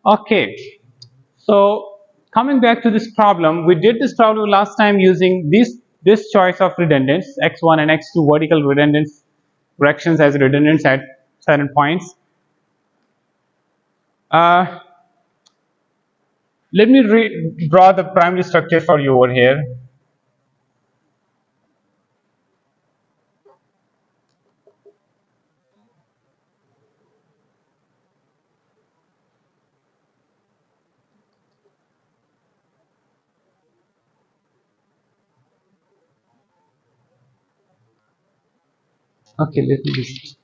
Okay, so coming back to this problem, we did this problem last time using this choice of redundants, x1 and x2 vertical redundants corrections as redundants at certain points. Let me draw the primary structure for you over here. Okay, let me just.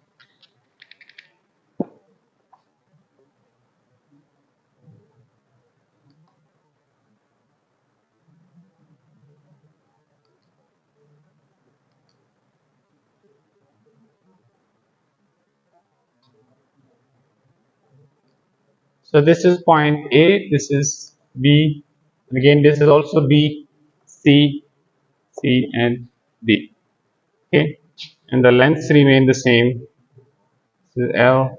So this is point A, this is B, and again this is also B, C, C, and D. Okay, and the lengths remain the same. This is L,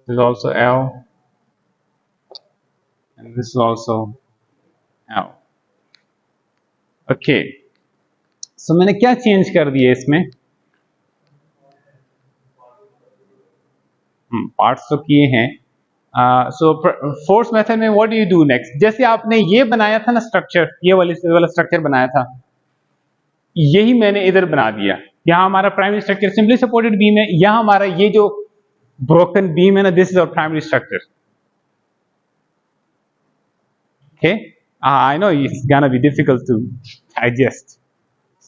this is also L, and this is also L. Okay, so मैंने क्या change कर दिया इसमें? Parts तो किए हैं. So force method में what do you do next? जैसे आपने ये बनाया था ना स्ट्रक्चर, ये वाला स्ट्रक्चर बनाया था, यही मैंने इधर बना दिया. यहाँ हमारा primary structure simply supported beam है, यहाँ हमारा ये जो ब्रोकन बीम है ना, this is our primary structure. Okay, I know it's gonna be difficult to digest.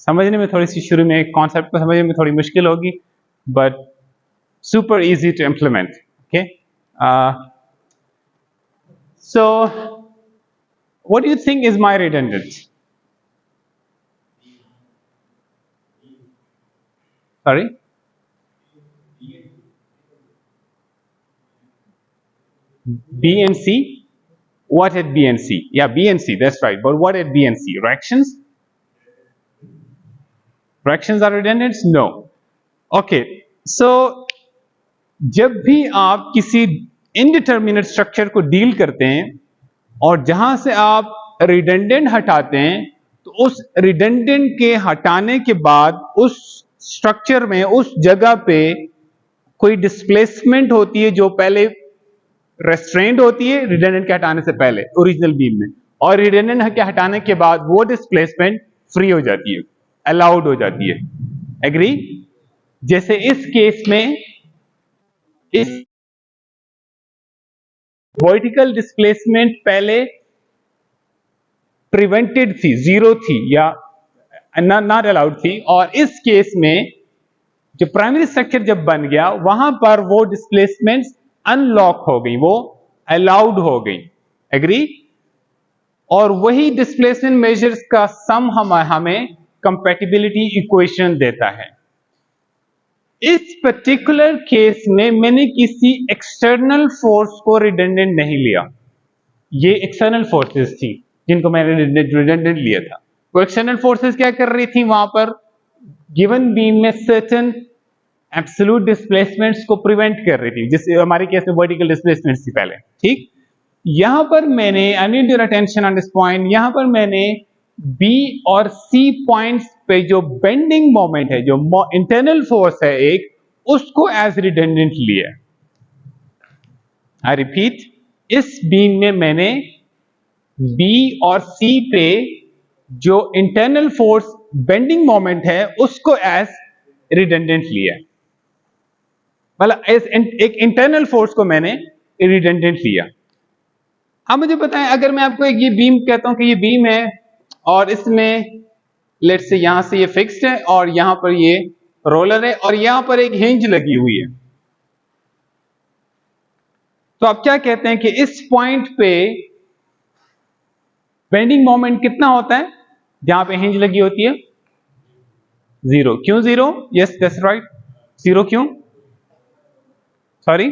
समझने में थोड़ी सी शुरू में कॉन्सेप्ट को समझने में थोड़ी मुश्किल होगी, but super easy to implement. Okay, so what do you think is my redundant? Sorry, B and C. What at B and C? Yeah, B and C, that's right, but what at B and C? Reactions? Reactions are redundant? No. Okay, so जब भी आप किसी indeterminate structure को deal करते हैं और जहां से आप रिडंडेंट हटाते हैं, तो उस रिडंडेंट के हटाने के बाद उस स्ट्रक्चर में उस जगह पे कोई डिस्प्लेसमेंट होती है जो पहले रेस्ट्रेंड होती है रिडंडेंट के हटाने से पहले ओरिजिनल बीम में, और रिडंडेंट के हटाने के बाद वो डिस्प्लेसमेंट फ्री हो जाती है, अलाउड हो जाती है. एग्री? जैसे इस केस में इस वर्टिकल डिस्प्लेसमेंट पहले प्रिवेंटेड थी, जीरो थी या नॉट अलाउड थी, और इस केस में जो प्राइमरी स्ट्रक्चर जब बन गया वहां पर वो डिस्प्लेसमेंट अनलॉक हो गई, वो अलाउड हो गई. एग्री? और वही डिस्प्लेसमेंट मेजर्स का सम हमें कंपैटिबिलिटी इक्वेशन देता है. इस पर्टिकुलर केस में मैंने किसी एक्सटर्नल फोर्स को रिडंडेंट नहीं लिया. ये एक्सटर्नल फोर्सेस थी जिनको मैंने रिडंडेंट लिया था. वो एक्सटर्नल फोर्सेस क्या कर रही थी? वहां पर गिवन बीम में सर्टेन एब्सोल्यूट डिस्प्लेसमेंट्स को प्रिवेंट कर रही थी, जिससे हमारे केस में वर्टिकल डिस्प्लेसमेंट्स थी पहले. ठीक, यहां पर मैंने I need your attention on this point, यहां पर मैंने B और C पॉइंट्स पे जो बेंडिंग मोमेंट है, जो इंटरनल फोर्स है एक, उसको एज रिडंडेंट लिया. आई रिपीट, इस बीम में मैंने B और C पे जो इंटरनल फोर्स बेंडिंग मोमेंट है उसको एज रिडंडेंट लिया. मतलब एक इंटरनल फोर्स को मैंने रिडंडेंट लिया. अब मुझे बताएं, अगर मैं आपको ये बीम कहता हूं कि ये बीम है और इसमें लेट्स से यहां से ये फिक्स्ड है और यहां पर ये रोलर है और यहां पर एक हिंज लगी हुई है, तो आप क्या कहते हैं कि इस पॉइंट पे बेंडिंग मोमेंट कितना होता है जहां पे हिंज लगी होती है? जीरो. क्यों zero? Yes that's right, zero. क्यों? सॉरी,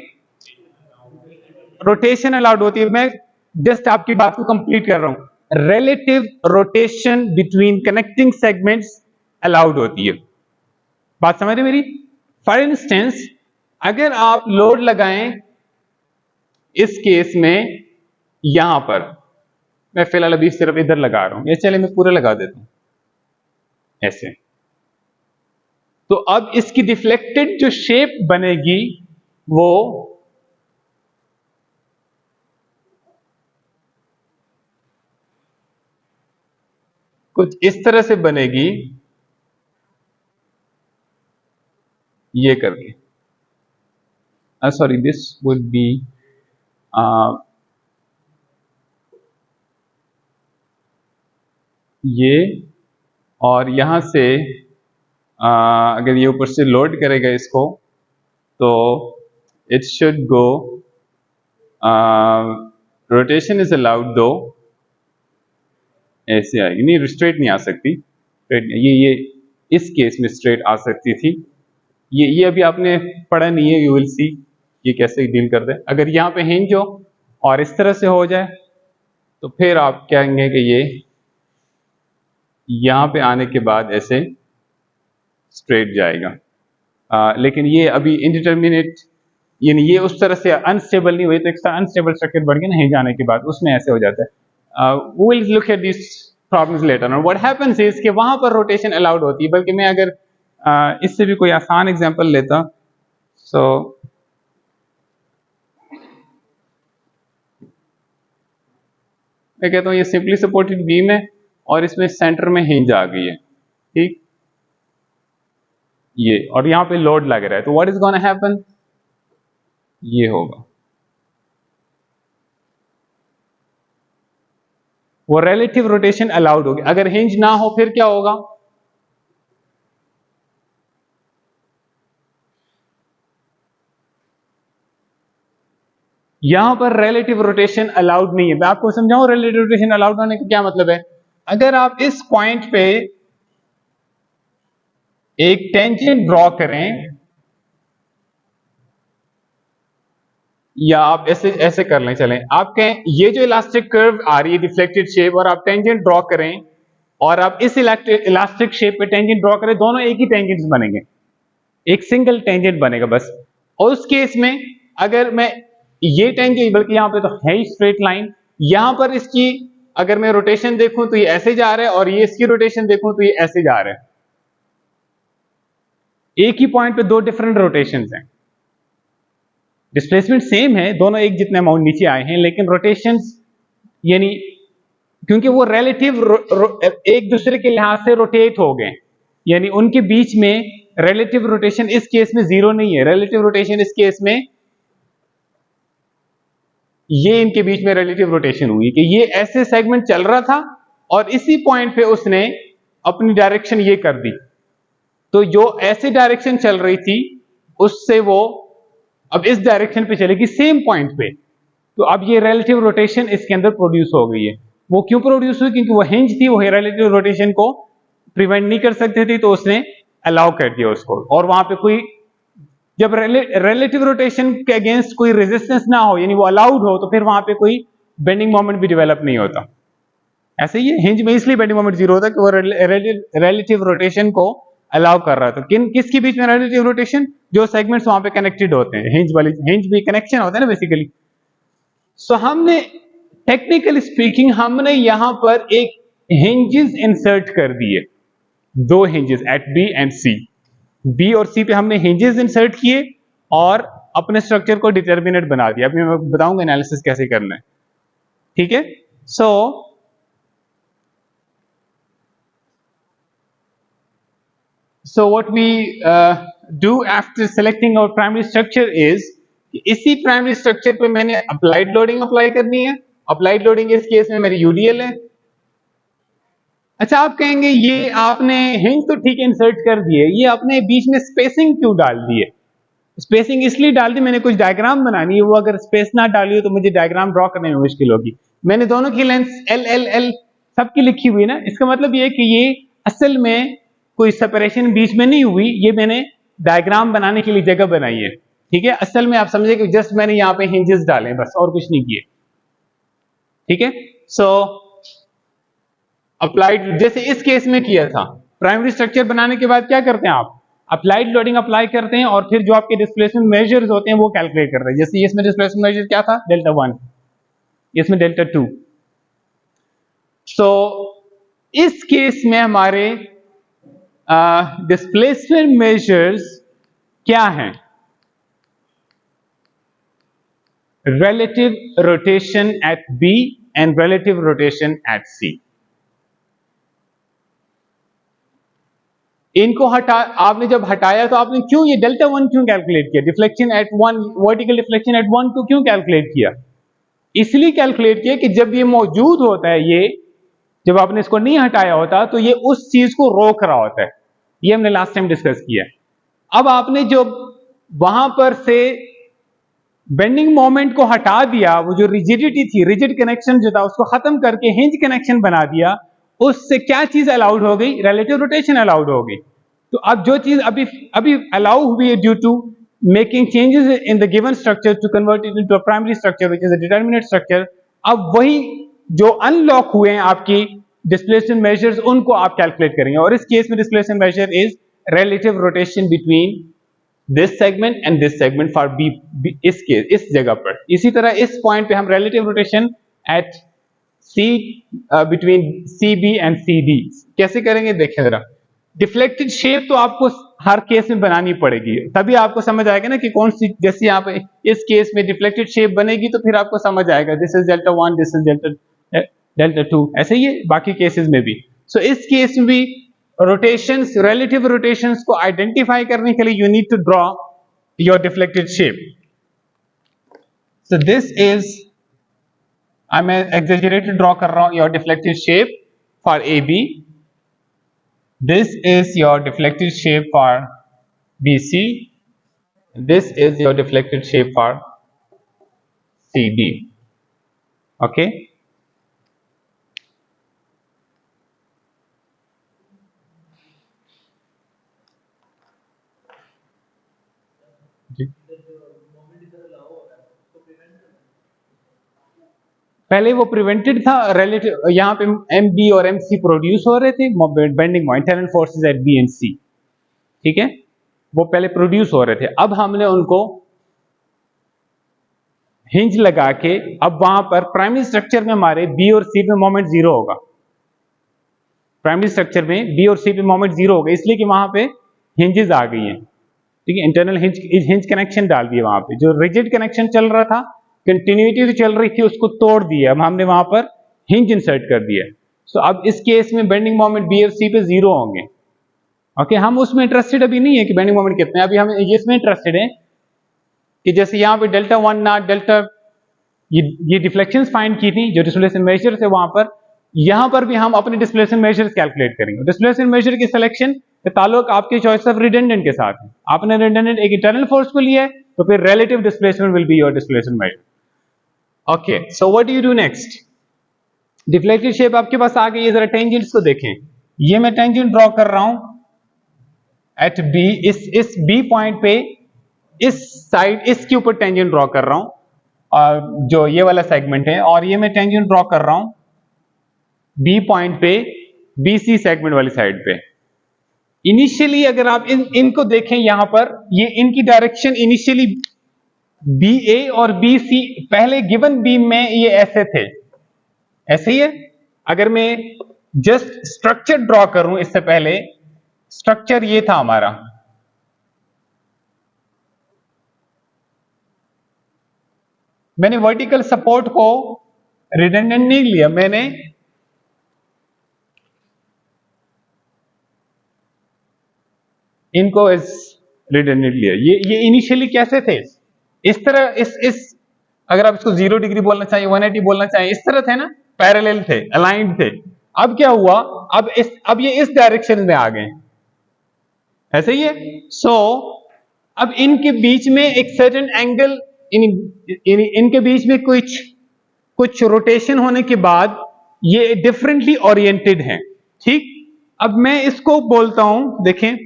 रोटेशन अलाउड होती है. मैं जस्ट आपकी बात को कंप्लीट कर रहा हूं. Relative rotation between connecting segments allowed होती है. बात समझ रहे मेरी? फॉर इंस्टेंस, अगर आप लोड लगाएं इस केस में यहां पर मैं फिलहाल अभी सिर्फ इधर लगा रहा हूं, या चले मैं पूरा लगा देता हूं ऐसे। तो अब इसकी डिफ्लेक्टेड जो शेप बनेगी वो कुछ इस तरह से बनेगी, ये करके। सॉरी, दिस वुड बी ये, और यहां से अगर ये ऊपर से लोड करेगा इसको तो it should go, rotation is allowed दो, ऐसे आएगी, नहीं स्ट्रेट नहीं आ सकती, स्ट्रेट ये इस केस में स्ट्रेट आ सकती थी। ये अभी आपने पढ़ा नहीं है, यू विल सी ये कैसे डील करते हैं। अगर यहाँ पे हिंज हो और इस तरह से हो जाए तो फिर आप कहेंगे कि ये यहाँ पे आने के बाद ऐसे स्ट्रेट जाएगा। लेकिन ये अभी इनडिटर्मिनेट, यानी ये उस तरह से अनस्टेबल नहीं हुई, तो एक अनस्टेबल स्ट्रक्चर बढ़ गया ना हिंज आने के बाद, उसमें ऐसे हो जाता है। We will look at this problems later on. What happens is कि वहां पर रोटेशन अलाउड होती है, बल्कि मैं अगर इससे भी कोई आसान एग्जांपल लेता, सो मैं कहता हूँ ये सिंपली सपोर्टेड बीम है और इसमें सेंटर में हिंज आ गई है, ठीक, ये, और यहां पे लोड लग रहा है, तो व्हाट इज गोना हैपन, ये होगा, वो रिलेटिव रोटेशन अलाउड होगी। अगर हिंज ना हो फिर क्या होगा, यहां पर रिलेटिव रोटेशन अलाउड नहीं है। मैं आपको समझाऊं रिलेटिव रोटेशन अलाउड होने का क्या मतलब है। अगर आप इस पॉइंट पे एक टेंजेंट ड्रॉ करें, या आप ऐसे ऐसे कर लें, चलें आप कहें ये जो इलास्टिक कर्व आ रही है डिफ्लेक्टेड शेप, और आप टेंजेंट ड्रॉ करें और आप इस इलास्टिक शेप पे टेंजेंट ड्रॉ करें, दोनों एक ही टेंजेंट्स बनेंगे, एक सिंगल टेंजेंट बनेगा बस। और उस केस में अगर मैं ये टेंजेंट, बल्कि यहां पे तो है ही स्ट्रेट लाइन, यहां पर इसकी अगर मैं रोटेशन देखूं तो ये ऐसे जा रहा है, और ये इसकी रोटेशन देखूं तो ये ऐसे जा रहा है। एक ही पॉइंट पे दो डिफरेंट रोटेशंस हैं, डिस्प्लेसमेंट सेम है, दोनों एक जितने अमाउंट नीचे आए हैं, लेकिन रोटेशंस यानी क्योंकि वो रिलेटिव एक दूसरे के लिहाज से रोटेट हो गए, यानी उनके बीच में रिलेटिव रोटेशन इस केस में जीरो नहीं है, रिलेटिव रोटेशन इस केस में ये इनके बीच में रिलेटिव रोटेशन हुई कि ये ऐसे सेगमेंट चल रहा था और इसी पॉइंट पे उसने अपनी डायरेक्शन ये कर दी, तो जो ऐसे डायरेक्शन चल रही थी उससे वो अब इस डायरेक्शन पे चलेगी सेम पॉइंट पे, तो अब ये रिलेटिव रोटेशन इसके अंदर प्रोड्यूस हो गई है। वो क्यों प्रोड्यूस हुई, क्योंकि वो हिंज थी, वो रिलेटिव रोटेशन को प्रिवेंट नहीं कर सकती थी, तो उसने अलाउ कर दिया उसको। और वहां पे कोई जब रिलेटिव रोटेशन के अगेंस्ट कोई रेजिस्टेंस ना हो, यानी वो अलाउड हो, तो फिर वहां पे कोई बेंडिंग मोमेंट भी डेवलप नहीं होता। ऐसे ही हिंज में इसलिए बेंडिंग मोमेंट जीरो होता है कि वो रिलेटिव रोटेशन को अलाउ कर रहा था। किसके बीच में रिलेटिव रोटेशन, जो सेगमेंट्स वहां पे कनेक्टेड होते हैं, हिंज वाली, हिंज भी कनेक्शन होता है ना बेसिकली। सो हमने टेक्निकली स्पीकिंग हमने यहां पर एक हिंजेस इंसर्ट कर दिए, दो hinges at B and C, B और सी पे हमने हिंजेस इंसर्ट किए और अपने स्ट्रक्चर को डिटर्मिनेट बना दिया। अभी मैं बताऊंगा एनालिसिस कैसे करना है, ठीक है। So what we do after selecting our primary structure is, इसी प्राइमरी स्ट्रक्चर पे मैंने अप्लाइड लोडिंग अप्लाई करनी है। अप्लाइड लोडिंग इस केस में मेरी यूडीएल है। अच्छा, आप कहेंगे ये आपने हिंज तो ठीक है इंसर्ट कर दिए, ये आपने बीच में स्पेसिंग क्यों डाल दी है? स्पेसिंग इसलिए डाल दी, मैंने कुछ डायग्राम बनानी है, वो अगर स्पेस ना डाली हो तो मुझे डायग्राम ड्रॉ करने में मुश्किल होगी। मैंने दोनों की लेंथ एल एल एल सबकी लिखी हुई ना, इसका मतलब ये कि ये असल में कोई सेपरेशन बीच में नहीं हुई, ये मैंने डायग्राम बनाने के लिए जगह बनाई है, ठीक है। असल में आप समझे कि जस्ट मैंने यहाँ पे हिंजेस डाले बस, और कुछ नहीं किए, ठीक है। सो अप्लाइड जैसे इस केस में किया था, प्राइमरी स्ट्रक्चर बनाने के बाद क्या करते हैं आप अप्लाइड लोडिंग अप्लाई करते हैं और फिर जो आपके डिस्प्लेसमेंट मेजर्स होते हैं वो कैलकुलेट करते हैं। जैसे इसमें डिस्प्लेसमेंट मेजर क्या था, डेल्टा 1, इसमें डेल्टा 2। सो इस केस में हमारे डिस्प्लेसमेंट मेजर्स क्या हैं? relative rotation at B and relative rotation at C। इनको हटा, आपने जब हटाया तो आपने क्यों ये डेल्टा 1 क्यों कैलकुलेट किया? Deflection at 1, vertical deflection at 1 को क्यों कैलकुलेट किया? इसलिए कैलकुलेट किया कि जब ये मौजूद होता है, ये जब आपने इसको नहीं हटाया होता तो ये उस चीज को रोक रहा होता है। ये हमने लास्ट टाइम डिस्कस किया। अब आपने जो वहां पर से बेंडिंग मोमेंट को हटा दिया, वो जो रिजिडिटी थी, रिजिड कनेक्शन जो था उसको खत्म करके हिंज कनेक्शन बना दिया, उससे क्या चीज अलाउड हो गई? रिलेटिव रोटेशन अलाउड हो गई। तो अब जो चीज अभी अलाउ हुई है due to making changes in the given structure to convert it into a primary structure which is a determinate structure, अब वही जो अनलॉक हुए हैं आपकी डिस्प्लेसमेंट मेजर्स, उनको आप कैलकुलेट करेंगे। और इस केस में displacement measure is relative rotation between this segment and this segment for B, इस केस, इस जगह पर। इसी तरह इस पॉइंट पे हम relative rotation at C between C B and C D कैसे करेंगे देखिए जरा। डिफ्लेक्टेड शेप तो आपको हर केस में बनानी पड़ेगी, तभी आपको समझ आएगा ना कि कौन सी, जैसे यहाँ पे इस केस में डिफ्लेक्टेड शेप बनेगी तो फिर आपको समझ आएगा this is delta 1, this is delta 2, ऐसे ही बाकी केसेस में भी। सो इस केस में भी रोटेशंस, रिलेटिव रोटेशंस को आइडेंटिफाई करने के लिए you need to draw your deflected shape. So this is, मैं एक्सैजरेटेड ड्रॉ कर रहा हूं your deflected shape for A B, this is your deflected shape for B C, this is your deflected shape for C D. Okay, पहले वो prevented था, relative यहाँ पे M B और एम सी प्रोड्यूस हो रहे थे, bending moment, internal forces eight B and सी, ठीक है, वो पहले प्रोड्यूस हो रहे थे। अब हमने उनको हिंज लगा के, अब वहां पर प्राइमरी स्ट्रक्चर में हमारे बी और सी पे मोमेंट जीरो होगा, प्राइमरी स्ट्रक्चर में बी और सी पे मोमेंट जीरो होगा, इसलिए कि वहां पे हिंजेस आ गई हैं, ठीक है, इंटरनल हिंज कनेक्शन डाल दिए वहां पे। जो रिजिड कनेक्शन चल रहा था, कंटिन्यूटी जो चल रही थी उसको तोड़ दिया, अब हमने वहां पर हिंज इंसर्ट कर दिया। सो अब इस केस में बेंडिंग मोमेंट बी और सी पे जीरो होंगे। ओके, हम उसमें इंटरेस्टेड अभी नहीं है कि बेंडिंग मोमेंट कितने, अभी हम इसमें इंटरेस्टेड है कि जैसे यहाँ पे डेल्टा 1 ना डेल्टा, ये डिफ्लेक्शंस फाइंड की थी जो डिस्प्लेसमेंट मेजर थे वहां पर, यहां पर भी हम अपने डिस्प्लेसमेंट मेजर्स कैलकुलेट करेंगे। डिस्प्लेसमेंट मेजर की सिलेक्शन का ताल्लुक आपके चॉइस ऑफ रिडंडेंट के साथ है। आपने रिडंडेंट एक इंटरनल फोर्स को लिया है तो फिर relative displacement will be your displacement measure. Okay, so what do you do next? Deflected shape आपके पास आ गई है, जरा टेंजेंट्स को देखें। ये मैं टेंजेंट ड्रॉ कर रहा हूं एट बी, इस बी पॉइंट पे, इस साइड, इसके ऊपर टेंजेंट ड्रॉ कर रहा हूं, और जो ये वाला सेगमेंट है, और ये मैं टेंजेंट ड्रॉ कर रहा हूं बी पॉइंट पे, बीसी सेगमेंट वाली साइड पे। इनिशियली अगर आप इनको देखें, यहां पर ये इनकी डायरेक्शन इनिशियली बी ए और बी सी, पहले गिवन बीम में ये ऐसे थे, ऐसे ही है। अगर मैं जस्ट स्ट्रक्चर ड्रॉ करूं, इससे पहले स्ट्रक्चर ये था हमारा, मैंने वर्टिकल सपोर्ट को रिडंडेंट नहीं लिया, मैंने इनको इस रिडंडेंट लिया। ये इनिशियली कैसे थे? इस तरह, इस अगर आप इसको 0 डिग्री बोलना चाहिए, 180 बोलना चाहिए, इस तरह थे ना, पैरेलल थे, अलाइंड थे। अब क्या हुआ? अब ये इस डायरेक्शन में आ गए, ऐसे ही है। सो अब इनके बीच में एक सर्टेन एंगल, इनके बीच में कुछ रोटेशन होने के बाद ये डिफरेंटली ओरिएंटेड हैं, ठीक। अब मैं इसको बोलता हूं, देखें,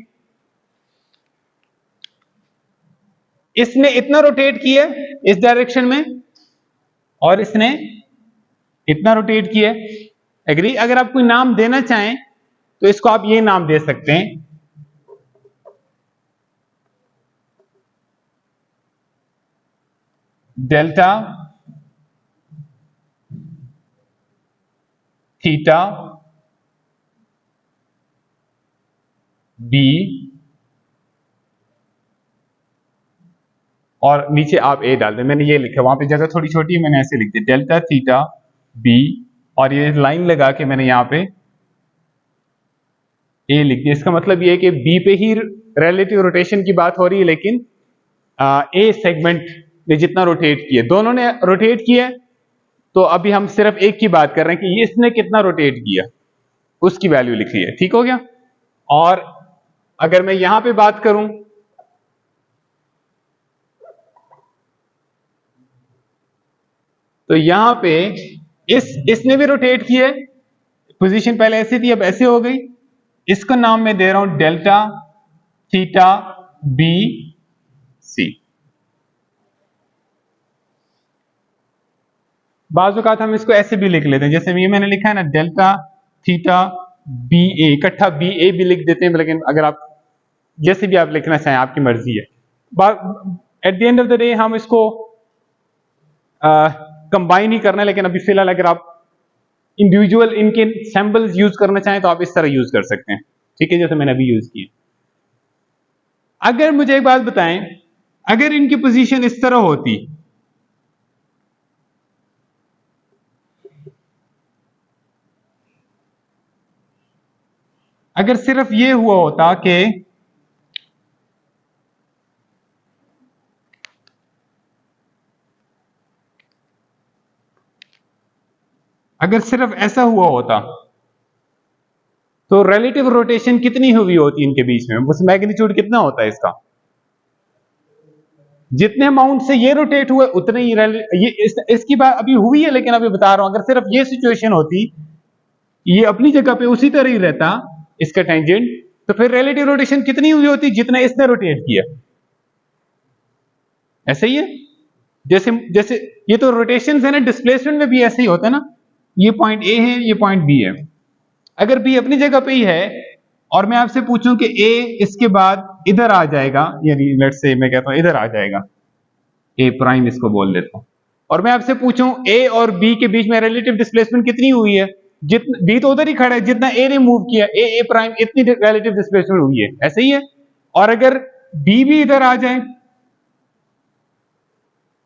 इसने इतना रोटेट किया इस डायरेक्शन में और इसने इतना रोटेट किया, एग्री। अगर आप कोई नाम देना चाहें तो इसको आप ये नाम दे सकते हैं, डेल्टा थीटा बी, और नीचे आप ए डाल दें। मैंने ये लिखा, वहां पे जगह थोड़ी छोटी है, मैंने ऐसे लिख दिया डेल्टा थीटा बी, और ये लाइन लगा के मैंने यहां पे ए लिख दिया। इसका मतलब ये है कि बी पे ही रिलेटिव रोटेशन की बात हो रही है, लेकिन ए सेगमेंट ने जितना रोटेट किया, दोनों ने रोटेट किया, तो अभी हम सिर्फ एक की बात कर रहे हैं कि इसने कितना रोटेट किया, उसकी वैल्यू लिखी है। ठीक हो गया। और अगर मैं यहां पे बात करूं, तो यहां पे इसने भी रोटेट किया, पोजीशन पहले ऐसी थी अब ऐसे हो गई। इसका नाम मैं दे रहा हूं डेल्टा थीटा बी सी। बाज़ औक़ात हम इसको ऐसे भी लिख लेते हैं, जैसे ये मैंने लिखा है ना डेल्टा थीटा बी ए, इकट्ठा बी ए भी लिख देते हैं, लेकिन अगर आप जैसे भी आप लिखना चाहें आपकी मर्जी है। At the end of the day हम इसको कंबाइन ही करना है, लेकिन अभी फिलहाल अगर आप इंडिविजुअल इनके सैंपल्स यूज करना चाहें तो आप इस तरह यूज कर सकते हैं। ठीक है, जैसे मैंने अभी यूज किया। अगर मुझे एक बात बताएं, अगर इनकी पोजीशन इस तरह होती, अगर सिर्फ ये हुआ होता कि अगर सिर्फ ऐसा हुआ होता तो रिलेटिव रोटेशन कितनी हुई होती इनके बीच में, उस मैग्नीट्यूड कितना होता है इसका, जितने अमाउंट से ये रोटेट हुए उतने ही ये इसकी बात अभी हुई है, लेकिन अभी बता रहा हूं अगर सिर्फ ये सिचुएशन होती, ये अपनी जगह पे उसी तरह ही रहता इसका टेंजेंट, तो फिर रिलेटिव रोटेशन कितनी हुई होती जितना इसने रोटेट किया। ऐसे ही है, जैसे जैसे ये तो रोटेशन है ना, डिस्प्लेसमेंट में भी ऐसे ही होता है ना, ये पॉइंट ए है, ये पॉइंट बी है। अगर बी अपनी जगह पे ही है और मैं आपसे पूछूं कि ए इसके बाद इधर आ जाएगा, यानी लेट्स से मैं कहता हूं इधर आ जाएगा, ए प्राइम इसको बोल देता हूं, और मैं आपसे पूछूं ए और बी के बीच में रिलेटिव डिस्प्लेसमेंट कितनी हुई है, जितना बी तो उधर ही खड़ा है, जितना ए ने मूव किया ए प्राइम इतनी रिलेटिव डिस्प्लेसमेंट हुई है। ऐसे ही है। और अगर बी भी इधर आ जाए,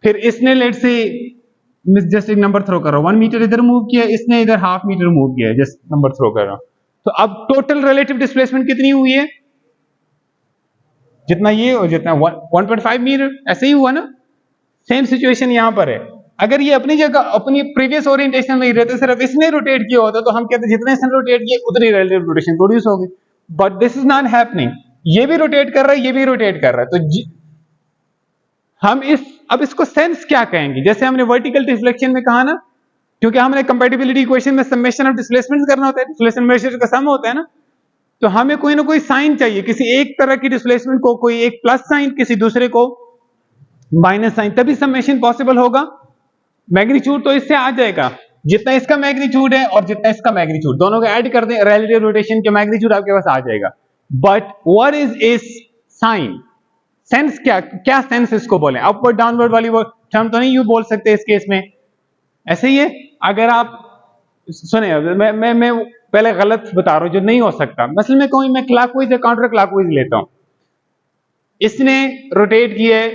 फिर इसने लेट से जस्ट एक नंबर थ्रो कर रहा हूं, 1 मीटर इधर मूव किया, इसने इधर हाफ मीटर मूव किया, जस्ट नंबर थ्रो कर रहा हूं, तो अब टोटल रिलेटिव डिस्प्लेसमेंट कितनी हुई है, जितना ये और जितना 1.5 मीटर। ऐसे ही हुआ ना। सेम सिचुएशन यहां पर है। अगर ये अपनी जगह अपनी प्रीवियस ओरिएंटेशन में ही रहते, सिर्फ इसने रोटेट किया होता, तो हम कहते जितने इसने रोटेट किया उतनी रिलेटिव रोटेशन प्रोड्यूस होगी, but this is not happening. ये भी रोटेट कर रहा है, ये भी रोटेट कर रहा है, तो हम अब इसको सेंस क्या कहेंगे, जैसे हमने वर्टिकल डिफ्लेक्शन में कहा ना, क्योंकि हमने कंपैटिबिलिटी इक्वेशन में समेशन ऑफ डिस्प्लेसमेंट करना होता है, डिस्प्लेसमेंट मेजर का सम होता है ना, तो हमें कोई ना कोई साइन चाहिए, किसी एक तरह की डिस्प्लेसमेंट को कोई एक प्लस साइन, किसी दूसरे को माइनस साइन, तभी समेशन पॉसिबल होगा। मैग्नीट्यूड तो इससे आ जाएगा, जितना इसका मैग्नीट्यूड है और जितना इसका मैग्नीट्यूड, दोनों को ऐड कर दें, रिलेटिव रोटेशन के मैग्नीट्यूड आपके पास आ जाएगा। बट व्हाट इज इस साइन, सेंस क्या सेंस इसको बोले, अपवर्ड डाउनवर्ड वाली वो टर्म तो नहीं यू बोल सकते इस केस में। ऐसे ही है। अगर आप सुने, मैं पहले गलत बता रहा हूं जो नहीं हो सकता, मसलन मैं कहूं मैं क्लॉकवाइज या काउंटर क्लॉकवाइज लेता हूं, इसने रोटेट किया है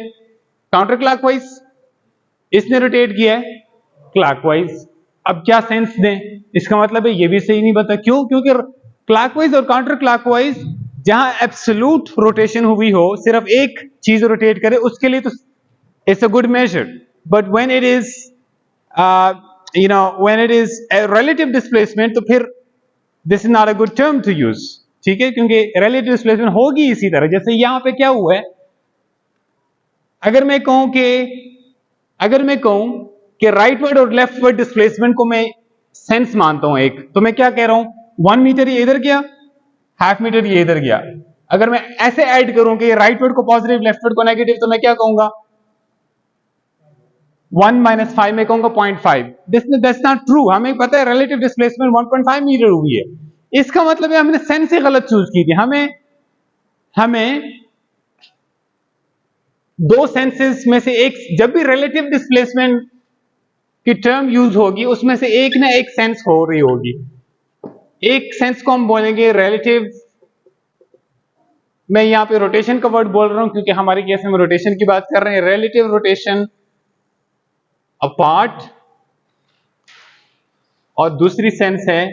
काउंटर क्लॉकवाइज, इसने रोटेट किया है क्लॉकवाइज। अब क्या सेंस दें, इसका मतलब है ये भी सही नहीं बता, क्यों, क्योंकि क्लॉकवाइज और काउंटर क्लॉकवाइज जहां एब्सोल्यूट रोटेशन हुई हो, सिर्फ एक चीज रोटेट करे, उसके लिए तो it's a good measure, but when it is when it is relative displacement, तो फिर this is not a good term to use. ठीक है, क्योंकि रिलेटिव डिस्प्लेसमेंट होगी इसी तरह, जैसे यहां पे क्या हुआ है, अगर मैं कहूं कि राइटवर्ड और लेफ्टवर्ड डिस्प्लेसमेंट को मैं सेंस मानता हूं एक, तो मैं क्या कह रहा हूं, 1 मीटर ये इधर गया, हाफ मीटर ये इधर गया। अगर मैं ऐसे ऐड करूं कि राइटवर्ड को पॉजिटिव लेफ्टवर्ड को नेगेटिव, तो मैं क्या कहूंगा, 1 - 5 में कहूंगा 0.5। That's not true. हमें पता है रिलेटिव डिस्प्लेसमेंट 1.5 मीटर हुई है, इसका मतलब है हमने सेंस ही गलत चूज की थी। हमें दो सेंसेस में से एक, जब भी रिलेटिव डिस्प्लेसमेंट की टर्म यूज होगी उसमें से एक ना एक सेंस हो रही होगी। एक सेंस को हम बोलेंगे रिलेटिव, मैं यहां पे रोटेशन का वर्ड बोल रहा हूं क्योंकि हमारे केस में रोटेशन की बात कर रहे हैं। रिलेटिव रोटेशन अपार्ट, और दूसरी सेंस है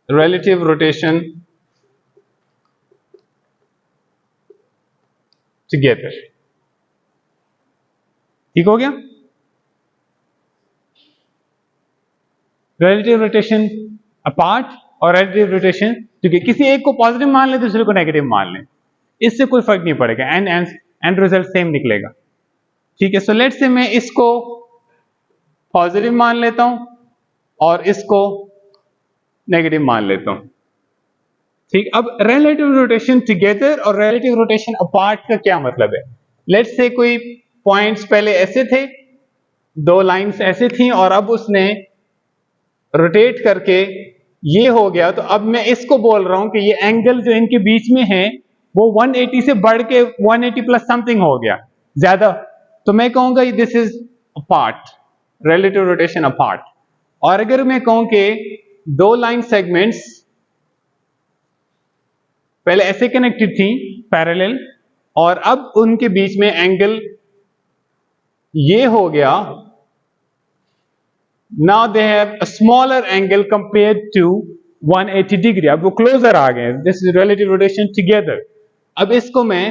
रिलेटिव रोटेशन टुगेदर। ठीक हो गया? रिलेटिव रोटेशन अपार्ट और रिलेटिव रोटेशन टुगेदर, किसी एक को पॉजिटिव मान ले दूसरे को नेगेटिव मान ले, इससे कोई फर्क नहीं पड़ेगा, एंड रिजल्ट सेम निकलेगा। ठीक है, सो लेट्स से मैं इसको पॉजिटिव मान लेता हूं और इसको नेगेटिव मान लेता हूं। ठीक, अब रिलेटिव रोटेशन टुगेदर और रिलेटिव रोटेशन अपार्ट का क्या मतलब है? लेट्स से कोई पॉइंट्स पहले ऐसे थे, दो लाइंस ऐसे थी, और अब उसने रोटेट करके ये हो गया, तो अब मैं इसको बोल रहा हूं कि ये एंगल जो इनके बीच में है वो 180 से बढ़ के 180 प्लस समथिंग हो गया ज्यादा, तो मैं कहूंगा this is apart, relative rotation apart. और अगर मैं कहूं कि दो लाइन सेगमेंट्स पहले ऐसे कनेक्टेड थी पैरेलल, और अब उनके बीच में एंगल ये हो गया, now they have a smaller angle compared to 180 degree, अब वो क्लोजर आ गए, this is relative rotation together. अब इसको मैं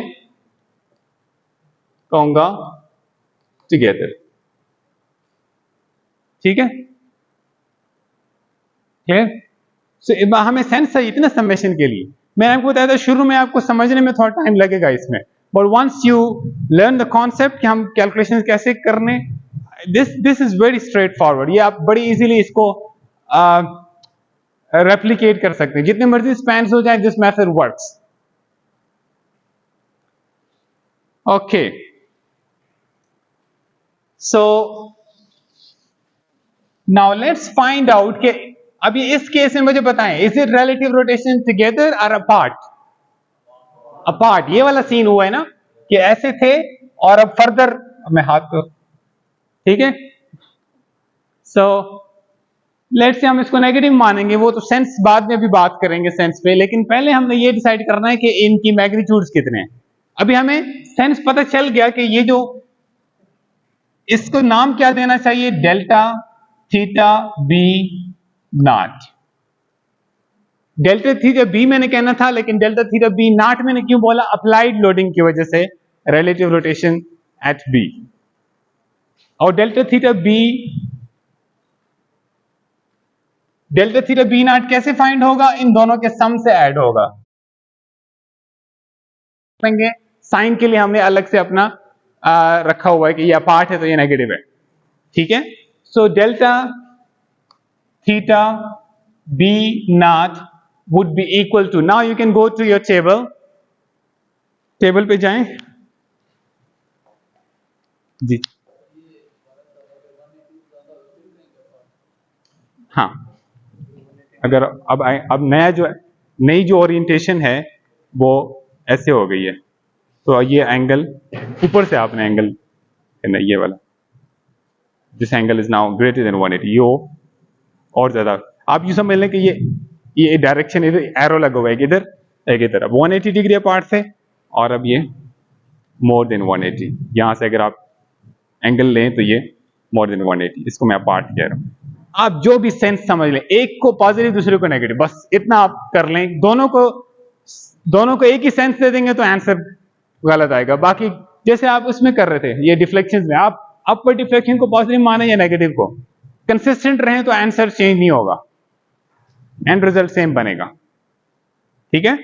कहूंगा टुगेदर। ठीक है, सो हमें सेंस है इतना समेशन के लिए। मैंने आपको बताया था शुरू में आपको समझने में थोड़ा टाइम लगेगा इसमें, but once you learn the concept कि हम कैलकुलेशन कैसे करने, this is very straightforward. ये आप बड़ी इजीली इसको रेप्लिकेट कर सकते हैं, जितने मर्जी स्पैन्स हो जाए, this method works. Okay, so now let's find out कि अभी इस केस में मुझे बताएं, is it relative rotation together और अपार्ट? अपार्ट, ये वाला सीन हुआ है ना कि ऐसे थे और अब फर्दर, मैं हाथ को, ठीक है, सो लेट्स से हम इसको नेगेटिव मानेंगे, वो तो सेंस बाद में भी बात करेंगे सेंस पे, लेकिन पहले हमने ये डिसाइड करना है कि इनकी मैग्नीट्यूड्स कितने हैं। अभी हमें सेंस पता चल गया कि ये जो, इसको नाम क्या देना चाहिए, delta theta B naught. Delta theta B मैंने कहना था, लेकिन डेल्टा थीटा बी नॉट मैंने क्यों बोला? अप्लाइड लोडिंग की वजह से, रिलेटिव रोटेशन एट बी। और डेल्टा थीटा बी नॉट कैसे फाइंड होगा? इन दोनों के सम से ऐड होगा। साइन के लिए हमने अलग से अपना रखा हुआ है कि ये अपार्ट है तो ये नेगेटिव है। ठीक है, so delta theta B naught would be equal to, now you can go to your table पे जाएं जी। हाँ, अगर अब नई जो ओरिएंटेशन है वो ऐसे हो गई है, तो ये एंगल ऊपर से आपने एंगल ये वाला, this angle is now greater than 180, यो और ज्यादा आप यूं समझ लें कि ये डायरेक्शन, इधर एरो लगा हुआ है, इधर एक इधर, अब 180 डिग्री अपार्ट से, और अब ये मोर देन 180, यहां से अगर आप एंगल लें तो ये मोर देन 180, इसको मैं अपार्ट कह रहा हूं। आप जो भी सेंस समझ लें, एक को पॉजिटिव दूसरे को नेगेटिव, बस इतना आप कर लें, दोनों को एक ही सेंस दे देंगे तो आंसर गलत आएगा। बाकी जैसे आप उसमें कर रहे थे, ये डिफ्लेक्शन में आप अपर डिफ्लेक्शन को पॉजिटिव माने या नेगेटिव को, कंसिस्टेंट रहे तो आंसर चेंज नहीं होगा, एंड रिजल्ट सेम बनेगा। ठीक है,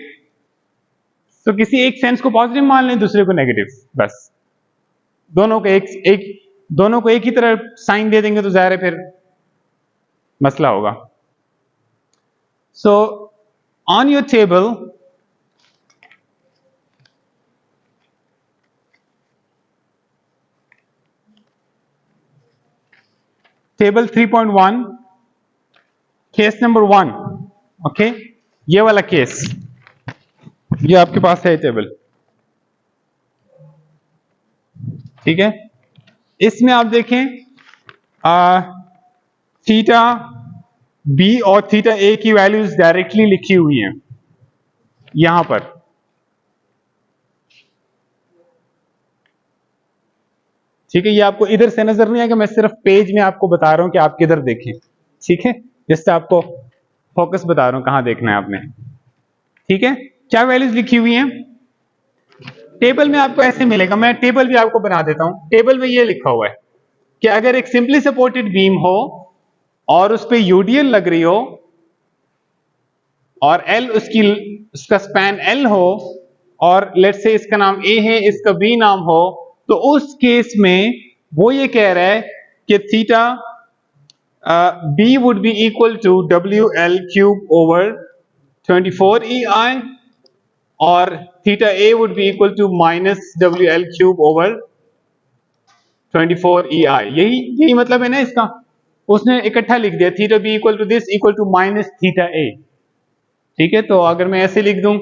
तो किसी एक सेंस को पॉजिटिव मान लें, दूसरे को नेगेटिव, बस दोनों को एक ही तरह साइन दे देंगे तो जाहिर है फिर मसला होगा। So on your table 3.1 case number 1, okay, ये वाला केस, ये आपके पास है टेबल। ठीक है, इसमें आप देखें थीटा बी और थीटा ए की वैल्यूज डायरेक्टली लिखी हुई हैं यहां पर। ठीक है, ये आपको इधर से नजर नहीं आएगा, मैं सिर्फ पेज में आपको बता रहा हूं कि आप किधर देखें। ठीक है, जिससे आपको फोकस बता रहा हूं कहां देखना है आपने। ठीक है, क्या वैल्यूज लिखी हुई हैं टेबल में आपको ऐसे मिलेगा, मैं टेबल भी आपको बना देता हूं। टेबल में ये लिखा हुआ है कि अगर एक सिंपली सपोर्टेड बीम हो और उस पर यूडीएल लग रही हो और एल उसका स्पैन एल हो और लेट्स से इसका नाम ए है, इसका बी नाम हो, तो उस केस में वो ये कह रहा है कि theta B would be equal to W L cube over 24 E I और theta A would be equal to minus W L cube over 24 E I. यही मतलब है ना इसका, उसने इकट्ठा लिख दिया theta B equal to this equal to minus theta A. ठीक है, तो अगर मैं ऐसे लिख दूं,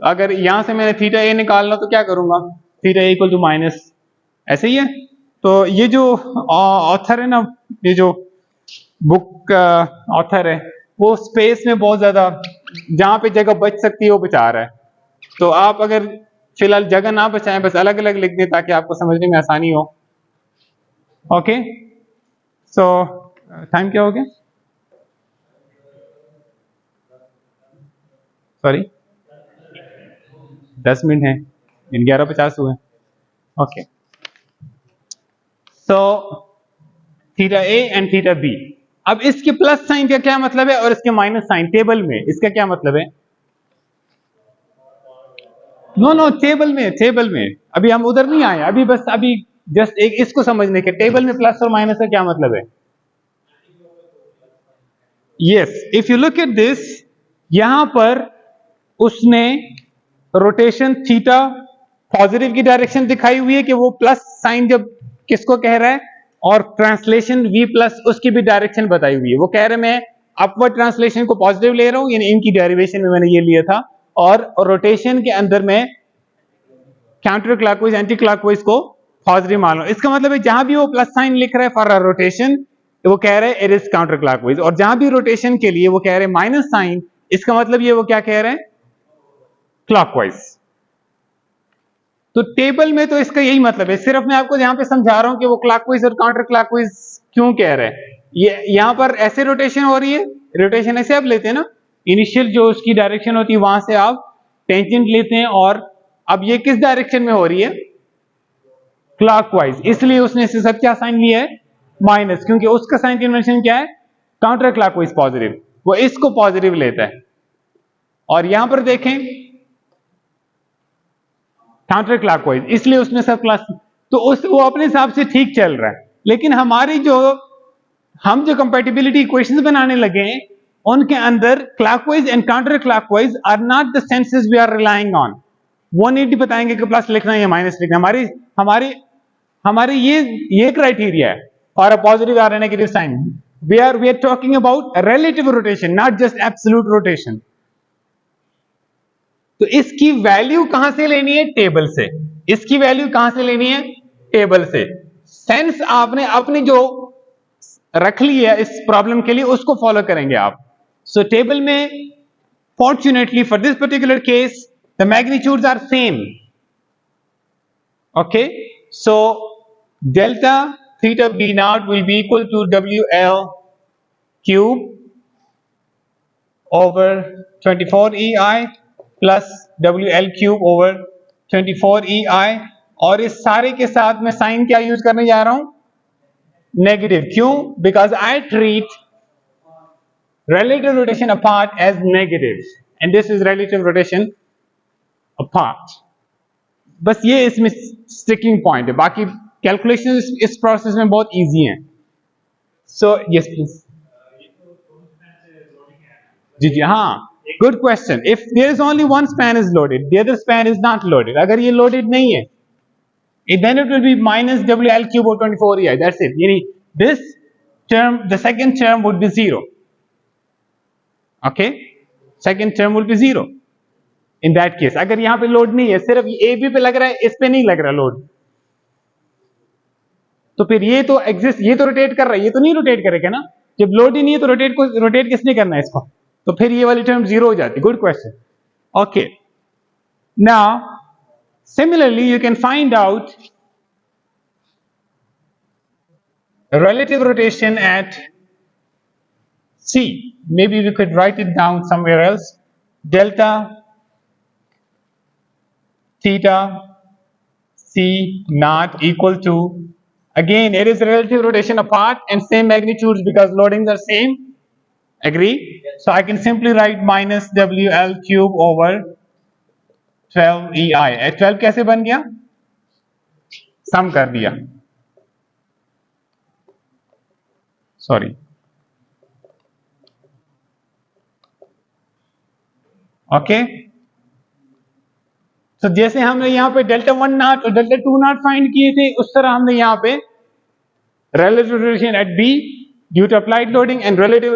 अगर यहां से मैंने थीटा ए निकालना तो क्या करूंगा, theta A equal to minus, ऐसे ही है। तो ये जो ऑथर है ना, ये जो बुक ऑथर है, वो स्पेस में बहुत ज्यादा जहां पे जगह बच सकती है वो बचा रहा है। तो आप अगर फिलहाल जगह ना बचाएं, बस अलग अलग लिख दें ताकि आपको समझने में आसानी हो। ओके, सो टाइम क्या हो गया, सॉरी 10 मिनट है, 11:50 हुए। Okay, so theta A and theta B. अब इसके प्लस साइन का क्या मतलब है और इसके माइनस साइन टेबल में इसका क्या मतलब है? नो टेबल में अभी हम उधर नहीं आए, अभी बस अभी जस्ट एक इसको समझने के, टेबल में प्लस और माइनस का क्या मतलब है। Yes, if you look at this, यहां पर उसने रोटेशन थीटा पॉजिटिव की डायरेक्शन दिखाई हुई है कि वो प्लस साइन जब किसको कह रहा है, और ट्रांसलेशन v प्लस उसकी भी डायरेक्शन बताई हुई है। वो कह रहे मैं अपवर्ड ट्रांसलेशन को पॉजिटिव ले रहा हूं, यानी इनकी डेरिवेशन में मैंने ये लिया था, और रोटेशन के अंदर मैं काउंटर क्लॉकवाइज एंटी क्लॉकवाइज को पॉजिटिव मान लो। इसका मतलब है जहां भी वो प्लस साइन लिख रहा है फॉर रोटेशन, वो कह रहे हैं इट इज काउंटर क्लॉकवाइज, और जहां भी रोटेशन के लिए वो कह रहे हैं माइनस साइन, इसका मतलब ये वो क्या कह रहे हैं, क्लॉकवाइज। तो टेबल में तो इसका यही मतलब है, सिर्फ मैं आपको यहां पे समझा रहा हूं कि वो क्लॉकवाइज और काउंटर क्लॉकवाइज क्यों कह रहे हैं। ये यहां पर ऐसे रोटेशन हो रही है, रोटेशन ऐसे आप लेते हैं ना, इनिशियल जो उसकी डायरेक्शन होती है वहां से आप टेंजेंट लेते हैं, और अब ये किस डायरेक्शन में हो रही है, क्लॉकवाइज, इसलिए उसने इससे सब क्या साइन लिया है, माइनस, क्योंकि उसका साइन कन्वेंशन क्या है, काउंटर क्लॉकवाइज पॉजिटिव, वो इसको पॉजिटिव लेता है। और यहां पर देखें काउंटर क्लॉकवाइज, इसलिए उसने सब क्लास, तो उस वो अपने हिसाब से ठीक चल रहा है। लेकिन हमारी हम जो कंपैटिबिलिटी इक्वेशंस बनाने लगे हैं, उनके अंदर clockwise and counterclockwise are not the senses we are relying on. वो नहीं बताएंगे कि प्लस लिखना है या माइनस लिखना है। हमारी ये क्राइटेरिया है फॉर अ पॉजिटिव और negative sign. We are talking about relative rotation, not just absolute rotation. तो इसकी वैल्यू कहां से लेनी है, टेबल से। इसकी वैल्यू कहां से लेनी है, टेबल से। सेंस आपने अपनी जो रख ली है इस प्रॉब्लम के लिए, उसको फॉलो करेंगे आप। सो टेबल में fortunately for this particular case the magnitudes are same. Okay, so delta theta B naught will be equal to WL cube over 24 EI plus WL cube over 24 EI, और इस सारे के साथ मैं sign क्या use करने जा रहा हूं, नेगेटिव। क्यों? Because I treat relative rotation apart as negative and this is relative rotation apart। बस ये इसमें स्टिकिंग पॉइंट है, बाकी कैलकुलेशन इस प्रोसेस में बहुत इजी है। So yes please. जी हाँ, good question. If there is only one span is loaded, the other span is not loaded, अगर ये लोडेड नहीं है, then it will be minus WL cube over 24 EI, that's it। यानी this term, the second term would be 0। okay, second term will be 0 in that case। अगर यहां पे load नहीं है, सिर्फ ए बी पे लग रहा है, इस पे नहीं लग रहा लोड, तो फिर ये तो एग्जिस्ट, ये तो रोटेट कर रहा है, ये तो नहीं रोटेट करेगा ना। जब लोड ही नहीं है तो रोटेट किसने करना है इसको, तो फिर ये वाली टर्म जीरो हो जाती है। Good question. Okay, now similarly you can find out relative rotation at C. Maybe we could write it down somewhere else. Delta theta C naught equal to, again it is relative rotation apart and same magnitudes because loadings are same. Agree? So I can simply write minus WL cube over 12 EI. 12 कैसे बन गया, सम कर दिया, sorry, okay. तो जैसे हमने यहाँ पे डेल्टा 1 नॉट और डेल्टा 2 नॉट फाइंड किए थे, उस तरह हमने यहाँ पे relative rotation at B due to applied loading and relative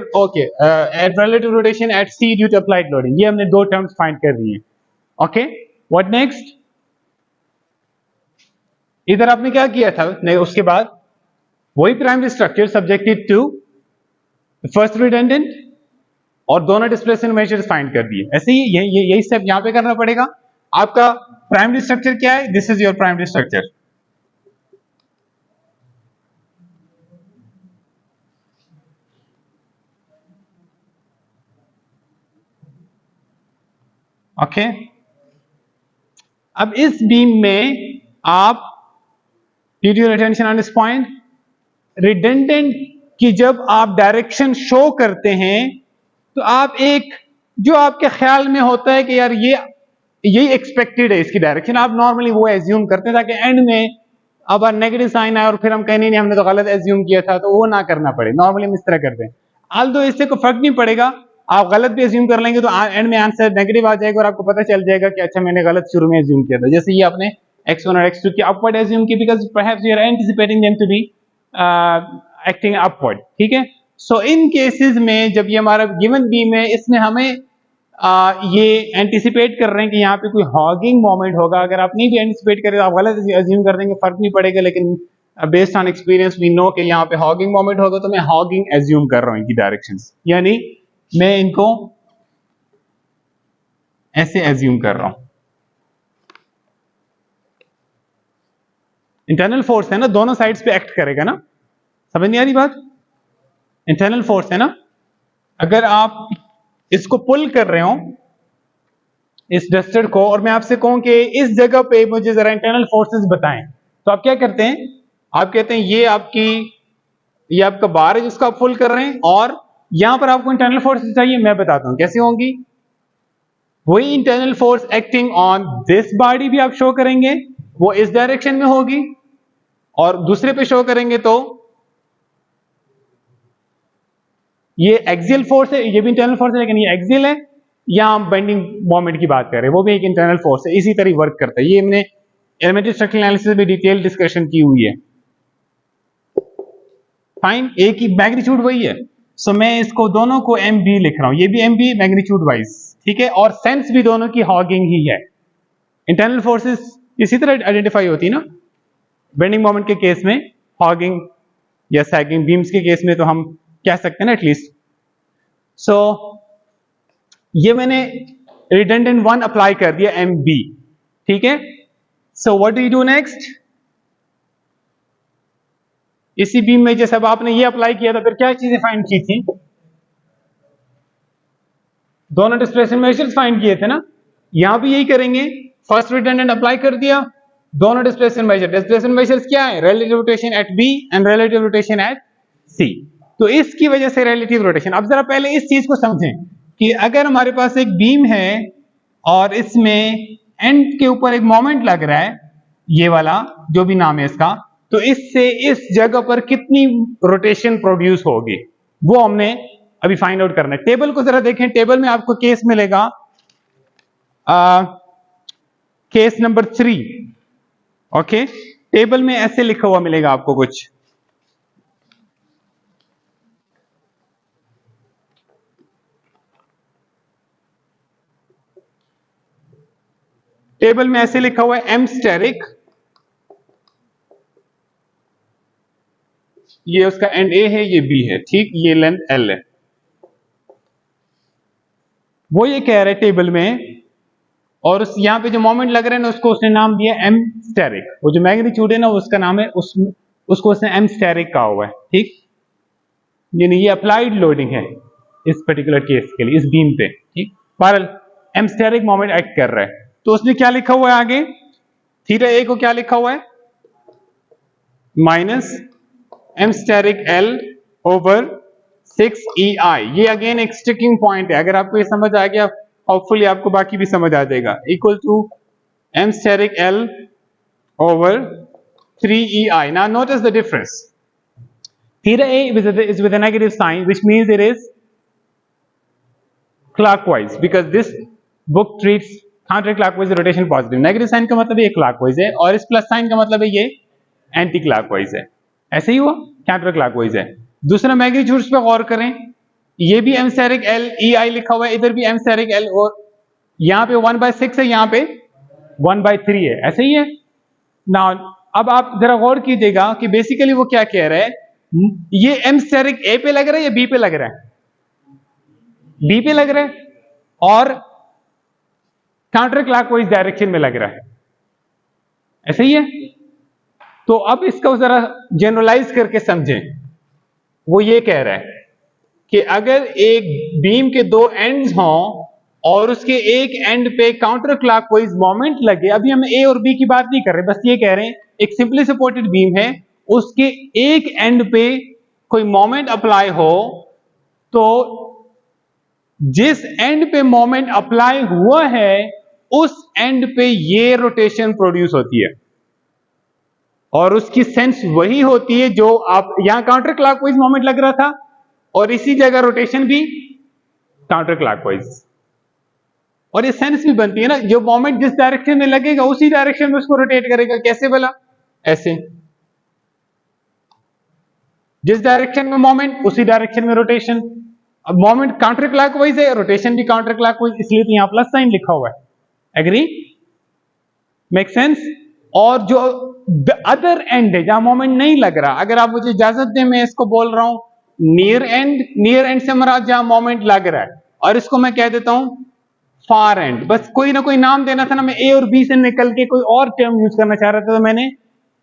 at relative rotation at C due to applied loading, ये हमने दो टर्म्स फाइंड कर दिए। Okay, what next? इधर आपने क्या किया था, नहीं उसके बाद वही primary structure subjected to first redundant और दोनों डिस्प्लेसमेंट मेजर्स फाइंड कर दिए। ऐसे ही यही स्टेप यहां पे करना पड़ेगा। आपका प्राइमरी स्ट्रक्चर क्या है, this is your primary structure. Okay, अब इस बीम में आप due to attention on this point, redundant की जब आप डायरेक्शन शो करते हैं तो आप एक जो आपके ख्याल में होता है कि यार ये यही एक्सपेक्टेड है इसकी डायरेक्शन, आप नॉर्मली वो एज्यूम करते हैं ताकि एंड में अब नेगेटिव साइन आए और फिर हम कहें नहीं हमने तो गलत एज्यूम किया था, तो वो ना करना पड़े। नॉर्मली हम इस तरह करते हैं, आल्दो इससे कोई फर्क नहीं पड़ेगा, आप गलत भी एज्यूम कर लेंगे तो एंड में आंसर नेगेटिव आ जाएगा और आपको पता चल जाएगा कि अच्छा मैंने गलत शुरू में एज्यूम किया था। जैसे ये आपने x1 और x2 की अपवर्ड एज्यूम की because perhaps you are anticipating them to be acting upward, ठीक है। सो इन केसेस में जब ये हमारा गिवन बीम है, इसमें हमें ये एंटिसिपेट कर रहे हैं कि यहाँ पे कोई हॉगिंग मोमेंट होगा। अगर आप नहीं भी एंटिसिपेट करें तो आप गलत एज्यूम कर देंगे, फर्क नहीं पड़ेगा, लेकिन based on experience we know कि यहाँ पे हॉगिंग मोमेंट होगा, तो मैं हॉगिंग एज्यूम कर रहा हूँ इनकी डायरेक्शंस, यानी मैं इनको ऐसे एज्यूम कर रहा हूं। इंटरनल फोर्स है ना, दोनों साइड्स पे एक्ट करेगा ना, समझ नहीं आ रही बात? इंटरनल फोर्स है ना, अगर आप इसको पुल कर रहे हो इस डस्टर को और मैं आपसे कहूं कि इस जगह पे मुझे जरा इंटरनल फोर्सेस बताएं, तो आप क्या करते हैं, आप कहते हैं ये आपका बार है जिसको आप पुल कर रहे हैं और यहां पर आपको इंटरनल फोर्सेस चाहिए। मैं बताता हूं कैसे होंगी। वही internal force acting on this body भी आप शो करेंगे, वो इस डायरेक्शन में होगी, और दूसरे पे शो करेंगे तो ये एक्सियल फोर्स है, ये भी इंटरनल फोर्स है लेकिन ये एक्सियल है। यहां हम बेंडिंग मोमेंट की बात कर रहे हैं, वो भी एक इंटरनल फोर्स है, इसी तरह वर्क करता है। ये हमने एलिमेंट्री स्ट्रक्चरल एनालिसिस में डिटेल डिस्कशन की हुई है। फाइन, एक ही मैग्नीट्यूड वही है। सो मैं इसको दोनों को एम बी लिख रहा हूं, ये भी एम बी मैग्नीट्यूड वाइज, ठीक है, और सेंस भी दोनों की हॉगिंग ही है। इंटरनल फोर्सेस इसी तरह आइडेंटिफाई होती है ना, बेंडिंग मोमेंट के केस में हॉगिंग या सैगिंग, बीम्स के केस में तो हम कह सकते हैं ना एटलीस्ट। सो ये मैंने रिडंडेंट 1 अप्लाई कर दिया एम बी, ठीक है। सो what do you do next, इसी बीम में जैसे अब आपने ये अप्लाई किया था, फिर क्या चीजें फाइंड की थी, दोनों डिस्प्लेसमेंट मेजर्स फाइंड किए थे ना, यहां भी यही करेंगे। फर्स्ट रिडंडेंट अप्लाई कर दिया, दोनों डिस्प्लेसमेंट मेजर्स क्या है, relative rotation at B and relative rotation at C. तो इसकी वजह से रिलेटिव रोटेशन, अब जरा पहले इस चीज को समझें कि अगर हमारे पास एक बीम है और इसमें एंड के ऊपर एक मोमेंट लग रहा है, ये वाला जो भी नाम है इसका, तो इससे इस जगह पर कितनी रोटेशन प्रोड्यूस होगी वो हमने अभी फाइंड आउट करना है। टेबल को जरा देखें, टेबल में आपको केस मिलेगा केस नंबर 3, ओके। टेबल में ऐसे लिखा हुआ मिलेगा आपको कुछ, टेबल में ऐसे लिखा हुआ है एम स्टेरिक ये उसका एंड ए है, ये बी है, ठीक, ये लेंथ एल है। वो ये कह रहे टेबल में, और उस यहाँ पे जो मोमेंट लग रहे हैं ना उसको उसने नाम दिया एम स्टेरिक। वो जो मैग्नीट्यूड है ना उसका नाम है, उसको उसने एम स्टेरिक कहा हुआ है, ठीक। यानी ये अप्लाइड लोडिंग है इस पर्टिकुलर केस के लिए, इस बीम पे, ठीक। बहरहाल एम स्टेरिक मोमेंट एक्ट कर रहा है। तो उसने क्या लिखा हुआ है आगे, थीटा ए को क्या लिखा हुआ है, minus M asterisk L over 6EI। ये अगेन एक स्टिकिंग पॉइंट है, अगर आपको ये समझ आ गया होपफुली आपको बाकी भी समझ आ जाएगा। Equal to M asterisk L over 3EI। Now notice the difference, theta A is with a negative sign, which means it is clockwise, because this book treats counterclockwise rotation positive। Negative sign का मतलब ये clockwise है, और इस plus sign का मतलब है ये एंटी क्लॉकवाइज है। ऐसे ही हुआ, काउंटर क्लॉकवाइज है। दूसरा मैग्नीट्यूड्स पे गौर करें, ये भी एम स्टेरिक एल EI लिखा हुआ है, इधर भी एम स्टेरिक एल, और यहाँ पे 1/6 है, यहाँ पे 1/3 है, ऐसे ही है ना। अब आप जरा गौर कीजिएगा कि बेसिकली वो क्या कह रहा है, ये एम स्टेरिक ए पे लग रहा है या बी पे लग रहा है, बी पे लग रहा है, और काउंटर क्लॉकवाइज डायरेक्शन में लग रहा है, ऐसे ही है। तो अब इसको जरा जनरलाइज करके समझें। वो ये कह रहा है कि अगर एक बीम के दो एंड्स हों और उसके एक एंड पे काउंटर क्लॉकवाइज मोमेंट लगे, अभी हम ए और बी की बात नहीं कर रहे, बस ये कह रहे हैं एक सिंपली सपोर्टेड बीम है, उसके एक एंड पे कोई मोमेंट अप्लाई हो, तो जिस एंड पे मोमेंट अप्लाई हुआ है उस एंड पे ये रोटेशन प्रोड्यूस होती है, और उसकी सेंस वही होती है जो आप यहां काउंटर क्लॉकवाइज मोमेंट लग रहा था, और इसी जगह रोटेशन भी काउंटर क्लॉकवाइज, और ये सेंस भी बनती है ना, जो मोमेंट जिस डायरेक्शन में लगेगा उसी डायरेक्शन में उसको रोटेट करेगा। कैसे भला, ऐसे, जिस डायरेक्शन में मोमेंट उसी डायरेक्शन में रोटेशन। अब मोमेंट काउंटर क्लॉकवाइज है, रोटेशन भी काउंटर क्लॉकवाइज, इसलिए तो यहां प्लस साइन लिखा हुआ है। Agree, make sense. और जो अदर एंड है जहां मोमेंट नहीं लग रहा, अगर आप मुझे इजाजत दें मैं इसको बोल रहा हूं नियर एंड। नियर एंड से मराद जहां मोमेंट लग रहा है, और इसको मैं कह देता हूं फार एंड। बस कोई ना कोई नाम देना था ना, मैं ए और बी से निकल के कोई और टर्म यूज करना चाह रहा था, तो मैंने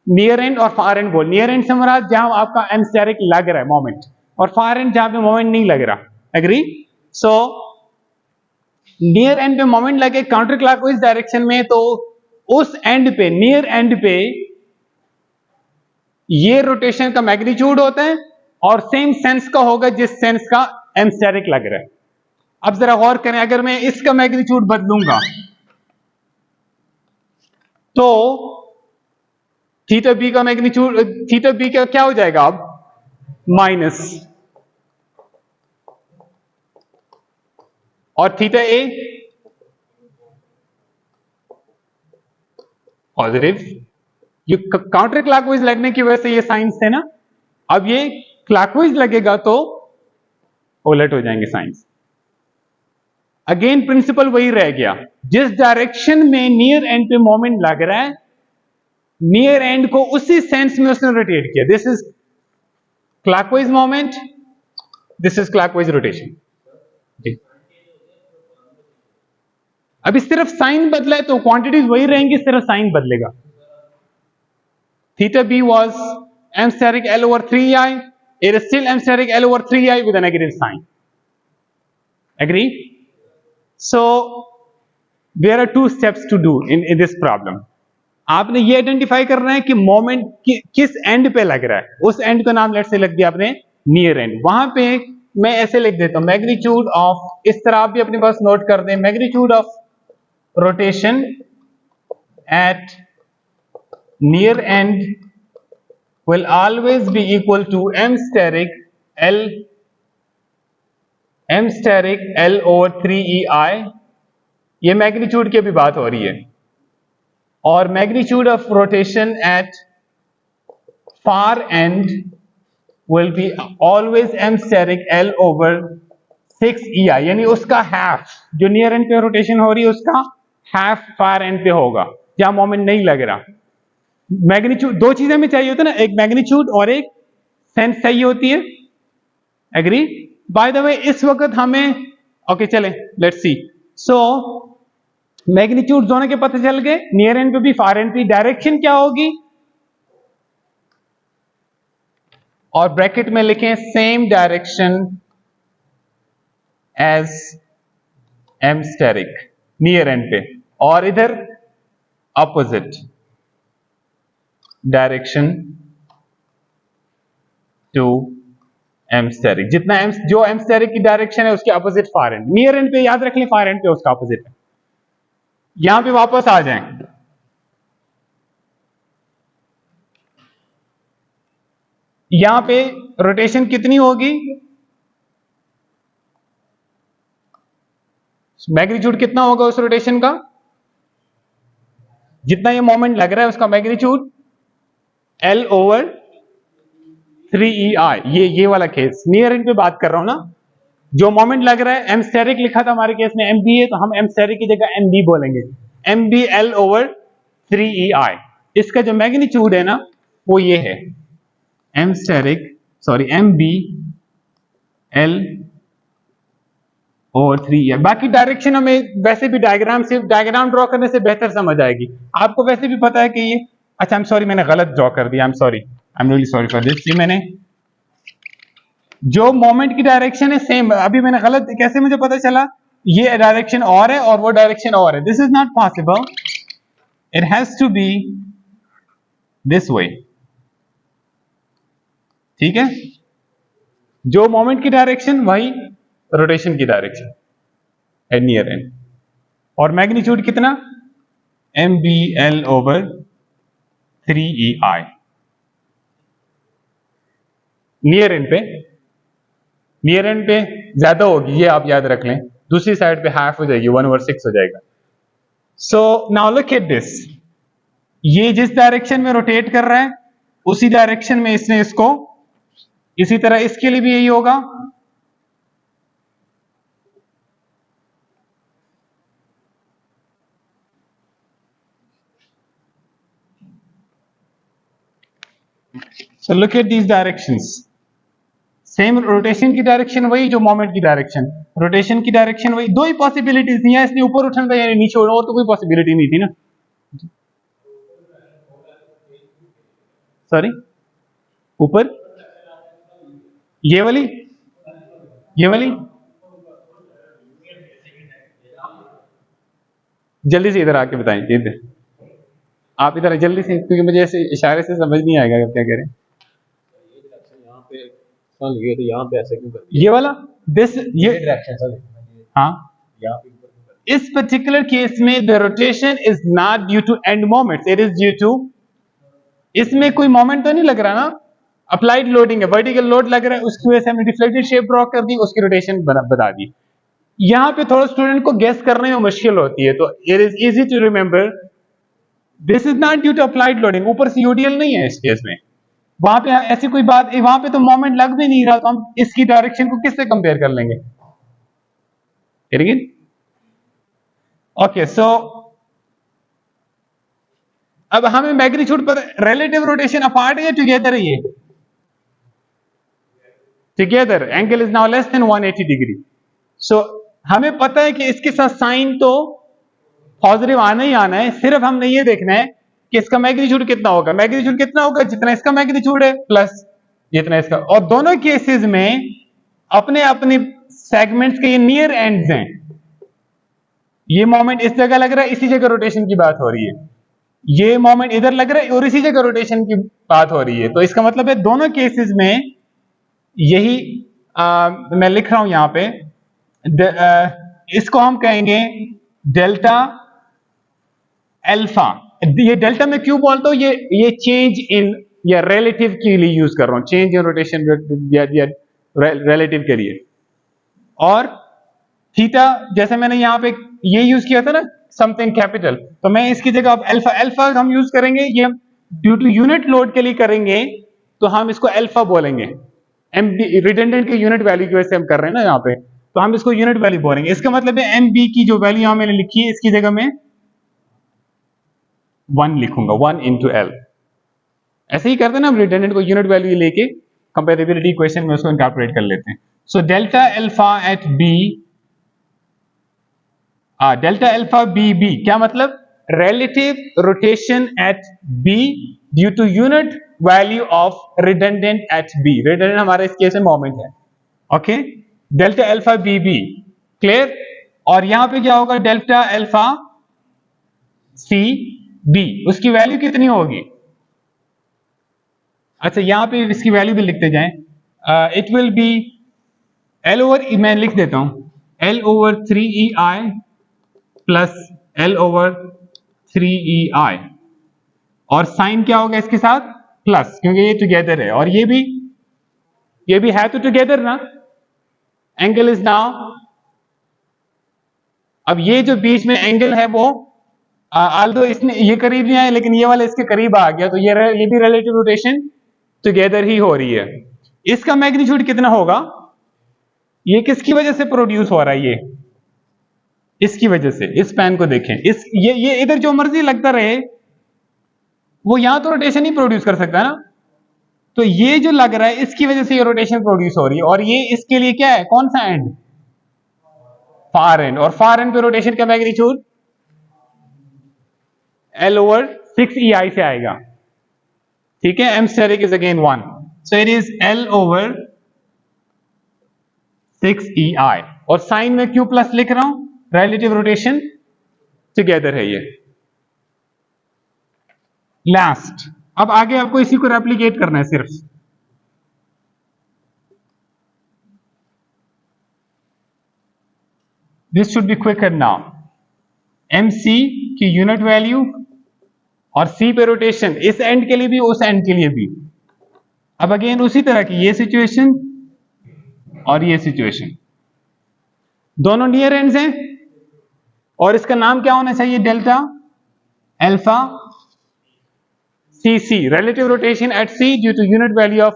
नियर एंड और फार एंड बोल। नियर एंड से मराद जहां आपका एम स्टेरिक लग रहा है मोमेंट, और फार एंड जहां पे मोमेंट नहीं लग रहा। एग्री। सो नियर एंड पे मोमेंट लगे काउंटर क्लॉकवाइज डायरेक्शन में, तो उस एंड पे, नियर एंड पे ये रोटेशन का मैग्नीट्यूड होता है, और सेम सेंस का होगा जिस सेंस का एम स्टेरिक लग रहा है। अब जरा गौर करें, अगर मैं इसका मैग्नीट्यूड बदलूंगा तो थीटा बी का मैग्नीट्यूड, थीटा बी का क्या हो जाएगा अब, माइनस, और थीटा ए पॉजिटिव। ये काउंटर क्लॉकवाइज लगने की वजह से ये साइंस है ना, अब ये क्लॉकवाइज लगेगा तो उलट हो जाएंगे साइंस। अगेन प्रिंसिपल वही रह गया, जिस डायरेक्शन में नियर एंड पे मोमेंट लग रहा है, नियर एंड को उसी सेंस में उसने रोटेट किया। This is clockwise moment, this is clockwise rotation. अभी सिर्फ साइन बदला है तो क्वांटिटीज वही रहेंगी, सिर्फ साइन बदलेगा। Theta B was m steric L over 3i, it is still m steric L over 3i with a negative sign. Agree? So there are two steps to do in this problem. आपने ये identify करना है कि moment किस and पे लग रहा है, उस एंड का नाम लेट से लिख दिया आपने नियर एंड। वहां पे मैं ऐसे लिख देता हूं मैग्नीट्यूड ऑफ, इस तरह आप भी अपने पास नोट कर दें, magnitude of rotation eight near end will always be equal to m steric L over 3EI। ये मैग्नीट्यूड की भी बात हो रही है, और magnitude of rotation at far and will be always m steric L over 6EI, यानी उसका हाफ, जो नियर एंड पे रोटेशन हो रही है उसका हाफ फार एंड पे होगा जहां मोमेंट नहीं लग रहा। मैग्नीट्यूड दो चीजें में चाहिए होता है ना, एक मैग्नीट्यूड और एक सेंस सही होती है, एग्री? बाय द वे इस वक्त हमें ओके चले लेट्स सी। सो मैग्नीट्यूड दोनों के पता चल गए, नियर एंड पे भी फार एंड पे। डायरेक्शन क्या होगी, और ब्रैकेट में लिखें same direction as M asterisk near end पे, और इधर opposite direction to M asterisk. जितना एम, जो एम स्टेरिक की डायरेक्शन है उसके opposite far end. Near end पे याद रख लें, फार एंड पे उसका अपोजिट है। यहां पे वापस आ जाएं, यहां पे रोटेशन कितनी होगी, मैग्नीट्यूड कितना होगा उस रोटेशन का, जितना ये मोमेंट लग रहा है उसका मैग्नीट्यूड L/3EI। ये वाला केस नियर एंड पे बात कर रहा हूं ना, जो मोमेंट लग रहा है, एम स्टेरिक लिखा था हमारे केस में MB है, तो हम एम स्टेरिक की जगह MB बोलेंगे, MB L/3EI। इसका जो मैग्नीट्यूड है ना वो ये है, M steric sorry MB L/3EI। बाकी डायरेक्शन हमें वैसे भी डायग्राम ड्रॉ करने से बेहतर समझ आएगी। आपको वैसे भी पता है कि ये, अच्छा आई एम सॉरी मैंने गलत ड्रॉ कर दिया, I am really sorry for this. ये मैंने जो मोमेंट की डायरेक्शन है सेम, अभी मैंने गलत, कैसे मुझे पता चला, ये डायरेक्शन और है और वो डायरेक्शन और है। This is not possible, it has to be this way, ठीक है? जो मोमेंट की डायरेक्शन वही रोटेशन की डायरेक्शन है नियर एंड, और मैग्नीट्यूड कितना, MB L/3EI नियर एंड पे। नियर एंड पे ज्यादा होगी, ये आप याद रख लें, दूसरी साइड पे हाफ हो जाएगी, 1/6 हो जाएगा। So now look at this, ये जिस डायरेक्शन में रोटेट कर रहा है उसी डायरेक्शन में इसने इसको, इसी तरह इसके लिए भी यही होगा। So look at these directions, same rotation की डायरेक्शन वही जो मोमेंट की डायरेक्शन, रोटेशन की डायरेक्शन वही। दो ही पॉसिबिलिटीज थी, इसने ऊपर उठना था यानी नीचे, और तो कोई पॉसिबिलिटी नहीं थी ना। सॉरी, ऊपर ये वाली, ये वाली, जल्दी से इधर आके बताएं, इधर आप इधर जल्दी से, क्योंकि मुझे ऐसे इशारे से समझ नहीं आएगा आप क्या कह रहे हैं। यहाँ पे ऐसे क्यों करते हैं? ये वाला दिस, ये डायरेक्शन, हाँ, इस पर्टिकुलर केस में the rotation is not due to end moments, it is due to, इसमें कोई मोमेंट तो नहीं लग रहा ना, अप्लाइड लोडिंग है, वर्टिकल लोड लग रहा है, उसकी वजह से हमने डिफ्लेक्टेड शेप ड्रॉ कर दी, उसकी रोटेशन बता दी। यहां पे थोड़ा स्टूडेंट को गेस करने में मुश्किल होती है, तो it is easy to remember this is not due to applied loading, ऊपर से यूडीएल नहीं है इस केस में। वहां पे ऐसी कोई बात, वहां पे तो मोमेंट लग भी नहीं रहा, तो हम इसकी डायरेक्शन को किससे कंपेयर कर लेंगे? ओके, सो अब हमें मैग्नीट्यूड पर, रिलेटिव रोटेशन अपार्ट है या टुगेदर है? ये together, angle is now less than 180 degree. So हमें पता है कि इसके साथ साइन तो पॉजिटिव आना ही आना है, सिर्फ हमने ये देखना है कि इसका मैग्नीट्यूड कितना होगा। मैग्नीट्यूड कितना होगा? जितना इसका मैग्नीट्यूड है प्लस जितना इसका, और दोनों केसेस में अपने अपने सेगमेंट्स के ये नियर एंड्स हैं। ये मोमेंट इस जगह लग रहा है, इसी जगह रोटेशन की बात हो रही है, ये मोमेंट इधर लग रहा है और इसी जगह रोटेशन की बात हो रही है। तो इसका मतलब है दोनों केसेस में यही मैं लिख रहा हूं यहां पे, इसको हम कहेंगे डेल्टा अल्फा। ये डेल्टा में क्यों बोलता हूं, ये चेंज इन या रिलेटिव के लिए यूज कर रहा हूं, चेंज इन रोटेशन या रिलेटिव के लिए। और थीटा, जैसे मैंने यहां पे ये यूज किया था ना समथिंग कैपिटल, तो मैं इसकी जगह अब अल्फा, अल्फा हम यूज करेंगे, ये ड्यू टू यूनिट लोड के लिए करेंगे, तो हम इसको अल्फा बोलेंगे। एमबी रिडंडेंट के यूनिट वैल्यू की वजह से हम कर रहे हैं ना यहाँ पे, तो हम इसको यूनिट वैल्यू बोलेंगे। इसका मतलब है एमबी की जो वैल्यू यहां मैंने लिखी है, इसकी जगह में 1 लिखूंगा, 1 into L। ऐसे ही करते हैं ना हम रिडंडेंट को यूनिट वैल्यू लेके, कंपेरेबिलिटी इक्वेशन में उसको इनकॉर्पोरेट कर लेते हैं. So delta alpha at B, delta alpha B B क्या मतलब? relative rotation at B due to unit value of redundant at B. redundant हमारा इस केस में मोमेंट है. Okay, delta alpha B B clear. और यहां पे क्या होगा? डेल्टा अल्फा सी बी, उसकी वैल्यू कितनी होगी? अच्छा, यहां पे इसकी वैल्यू भी लिखते जाएं. It will be L over, मैं लिख देता हूं, L over 3EI plus L over 3EI, और साइन क्या होगा इसके साथ? प्लस, क्योंकि ये टुगेदर है और ये भी है तो टुगेदर ना. एंगल इज नाउ, अब ये जो बीच में एंगल है वो आल्दो इसने ये करीब नहीं आया लेकिन ये वाला इसके करीब आ गया, तो ये भी रिलेटिव रोटेशन टुगेदर ही हो रही है. इसका मैग्नीट्यूड कितना होगा? ये किसकी वजह से प्रोड्यूस हो रहा है? ये इसकी वजह से. इस पैन को देखें, ये इधर जो मर्जी लगता रहे, वो यहां तो रोटेशन ही प्रोड्यूस कर सकता है ना. तो ये जो लग रहा है इसकी वजह से ये रोटेशन प्रोड्यूस हो रही है, और ये इसके लिए क्या है? कौन सा एंड? Far and. और फार एंड पे रोटेशन का मैग्नीट्यूड L ओवर 6EI से आएगा. ठीक है, M steric is again 1, so it is L over 6EI. और साइन में Q प्लस लिख रहा हूं, रिलेटिव रोटेशन टुगेदर है ये. लास्ट, अब आगे आपको इसी को रेप्लिकेट करना है सिर्फ. This should be quicker now. MC की यूनिट वैल्यू और C पे रोटेशन, इस एंड के लिए भी उस एंड के लिए भी. अब अगेन उसी तरह की ये सिचुएशन और ये सिचुएशन, दोनों नियर एंड्स हैं, और इसका नाम क्या होना चाहिए? Delta alpha CC, relative rotation at C due to unit value of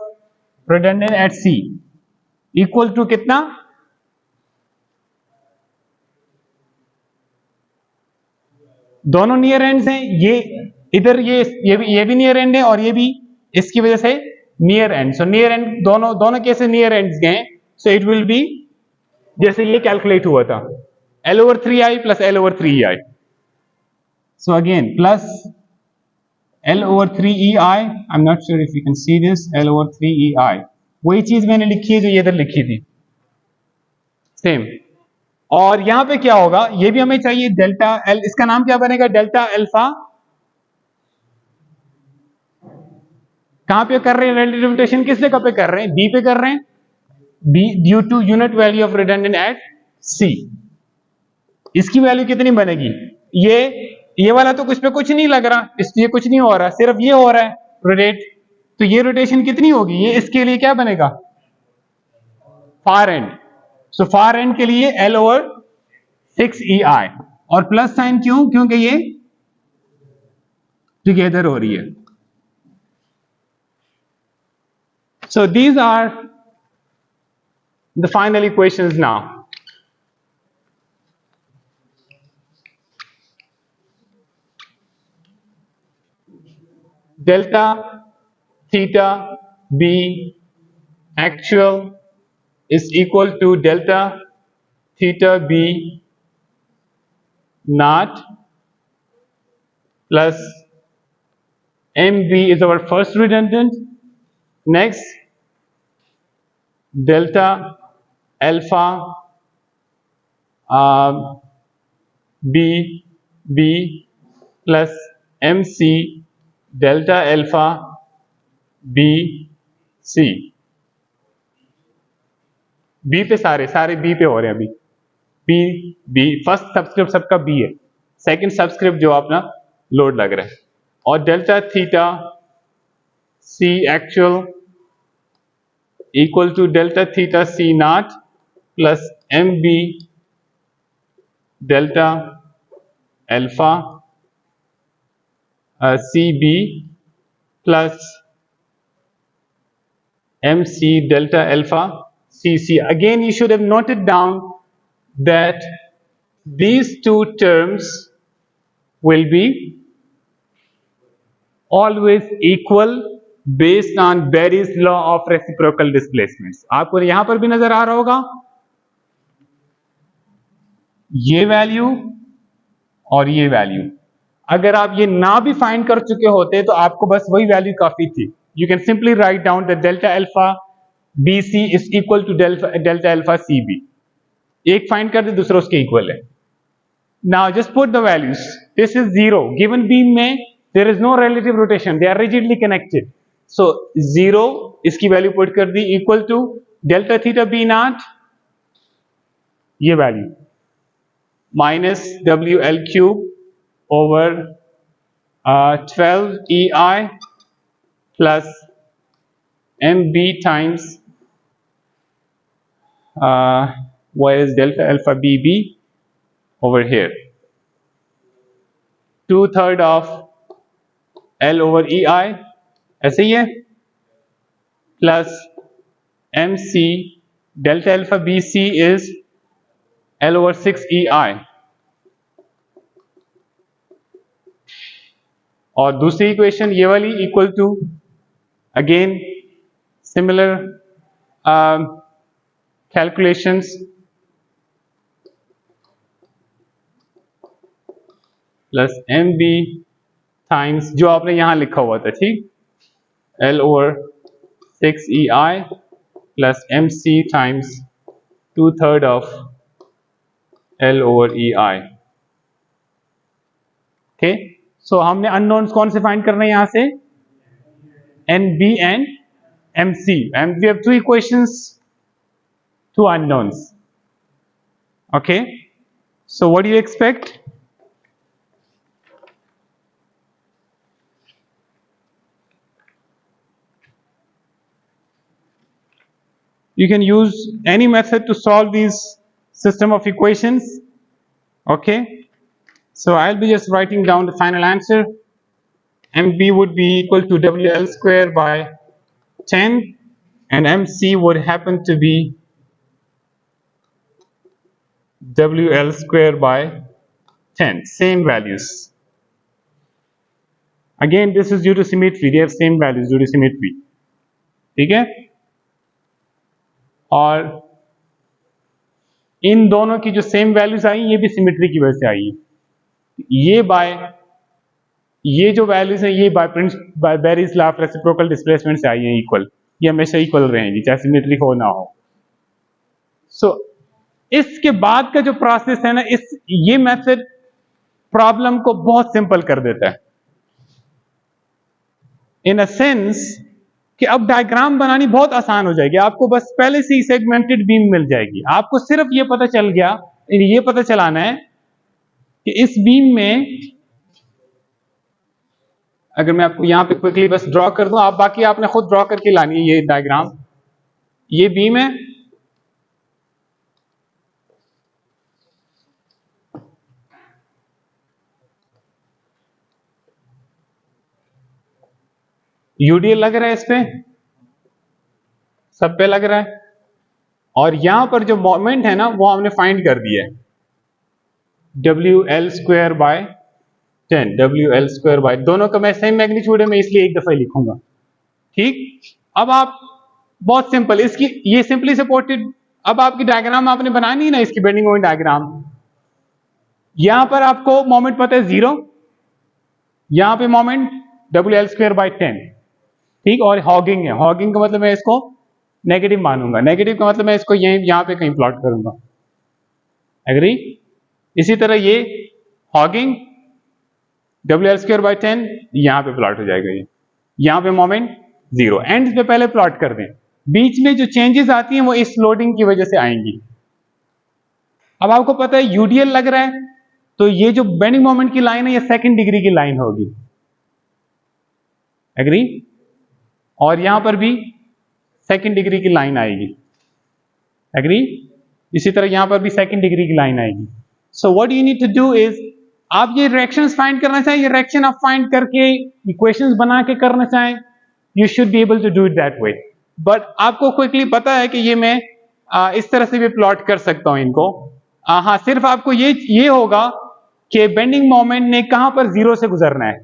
redundant at C, equal to कितना? दोनों नियर एंड्स हैं, ये इधर ये भी नियर एंड है और ये भी इसकी वजह से near and. So near and दोनों कैसे नियर एंड्स गए? सो इट विल बी जैसे ये कैलकुलेट हुआ था, L over 3I plus L over 3EI. So again plus L over 3EI, I'm not sure if you can see this, L over 3EI, वही चीज मैंने लिखी है जो ये इधर लिखी थी, सेम. और यहां पे क्या होगा? ये भी हमें चाहिए डेल्टा L, इसका नाम क्या बनेगा? Delta alpha. कहां पे कर रहे हैं रिलेटिव रोटेशन? किस जगह पे कर रहे हैं? B पे कर रहे हैं. B due to unit value of redundant at C. इसकी वैल्यू कितनी बनेगी? ये वाला तो कुछ पे कुछ नहीं लग रहा, इसलिए कुछ नहीं हो रहा, सिर्फ ये हो रहा है रोटेट. तो ये रोटेशन कितनी होगी? ये इसके लिए क्या बनेगा? Far and. So far and के लिए L ओवर 6EI, और प्लस साइन क्यों? क्योंकि ये टुगेदर हो रही है. So these are the final equations now. Delta theta B actual is equal to delta theta B naught plus MB is our first redundant. Next, delta alpha B plus MC delta alpha B C. B पे सारे B पे हो रहे हैं अभी. B first subscript सबका B है, second subscript जो अपना लोड लग रहा है. और delta theta C actual equal to delta theta C naught plus M B delta alpha CB plus MC delta alpha CC. Again, you should have noted down that these two terms will be always equal based on berries law of reciprocal displacements. आपको यहां पर भी नजर आ रहा होगा ये value और ये वैल्यू। अगर आप ये ना भी फाइंड कर चुके होते तो आपको बस वही वैल्यू काफी थी। You can simply write down the delta alpha B C is equal to delta alpha C B. एक फाइंड कर दे, दूसरा उसके इक्वल है। Now just put the values. This is 0, given beam में there is no relative rotation, they are rigidly connected. So 0 इसकी value put कर दी equal to delta theta B not, ये value minus W L cube over 12 EI plus MB times where is delta alpha BB over here, 2/3 of L over EI ऐसे ही है, plus MC delta alpha BC is L over 6 EI। और दूसरी equation ये वाली equal to again similar calculations, plus M B times जो आपने यहां लिखा हुआ था, ठीक, L over 6 E I plus M C times 2/3 of L over E I. Okay, so हमने अननोन्स कौन से फाइंड करना है यहां से, N B and M C, and we have 2 equations, 2 unknowns. Okay, so what do you expect? You can use any method to solve these system of equations. Okay, so I'll be just writing down the final answer. MB would be equal to WL square by 10 and MC would happen to be WL square by 10, same values. Again this is due to symmetry, they have same values due to symmetry. ठीक है, और इन दोनों की जो same values आई ये भी symmetry की वजह से आई है। ये जो वैल्यूज हैं ये by Betti's law of reciprocal displacement से आई है इक्वल, ये हमेशा इक्वल रहेंगी चाहे सिमेट्री हो ना हो। सो इसके बाद का जो प्रोसेस है ना, ये मेथड प्रॉब्लम को बहुत सिंपल कर देता है इन अ सेंस कि अब डायग्राम बनानी बहुत आसान हो जाएगी। आपको बस पहले से ही सेगमेंटेड बीम मिल जाएगी। आपको सिर्फ ये पता चल गया, ये पता चलाना है कि इस बीम में, अगर मैं आपको यहां पे क्विकली बस ड्रॉ कर दूं, आप बाकी आपने खुद ड्रॉ करके लानी है ये डायग्राम। ये बीम है, यूडीएल लग रहा है, इस पे सब पे लग रहा है, और यहां पर जो मोमेंट है ना वो हमने फाइंड कर दिया है WL square by 10, WL square by, दोनों का मैं सेम मैग्नीट्यूड है, मैं इसलिए एक दफा लिखूंगा। ठीक, अब आप बहुत सिंपल इसकी ये सिंपली सपोर्टेड, अब आपकी डायग्राम आपने बनानी है ना, इसकी बेंडिंग मोमेंट डायग्राम। यहां पर आपको मोमेंट पता है 0, यहां पे मोमेंट WL स्क्वायर बाय 10, ठीक, और हॉगिंग है, हॉगिंग का मतलब मैं इसको नेगेटिव मानूंगा, नेगेटिव का मतलब मैं इसको यहां पे कहीं प्लॉट करूंगा। एग्री? इसी तरह ये हॉगिंग WL स्क्वायर बाय 10 यहां पे प्लॉट हो जाएगा, ये यहां पे मोमेंट 0, एंड पे पहले प्लॉट कर दें। बीच में जो चेंजेस आती हैं वो इस लोडिंग की वजह से आएंगी। अब आपको पता है यूडीएल लग रहा है, तो ये जो बेंडिंग मोमेंट की लाइन है ये सेकंड डिग्री की लाइन होगी। एग्री? और यहां पर भी सेकंड डिग्री की लाइन आएगी। एग्री? इसी तरह यहां पर भी सेकंड डिग्री की लाइन आएगी। So what you need to do is, आप ये रिएक्शंस फाइंड करना चाहें, ये रिएक्शन आप फाइंड करके इक्वेशंस बना के करना चाहें, you should be able to do it that way. But आपको क्विकली पता है कि ये मैं इस तरह से भी प्लॉट कर सकता हूं इनको। हाँ, सिर्फ आपको ये होगा कि बेंडिंग मोमेंट ने कहां पर 0 से गुजरना है,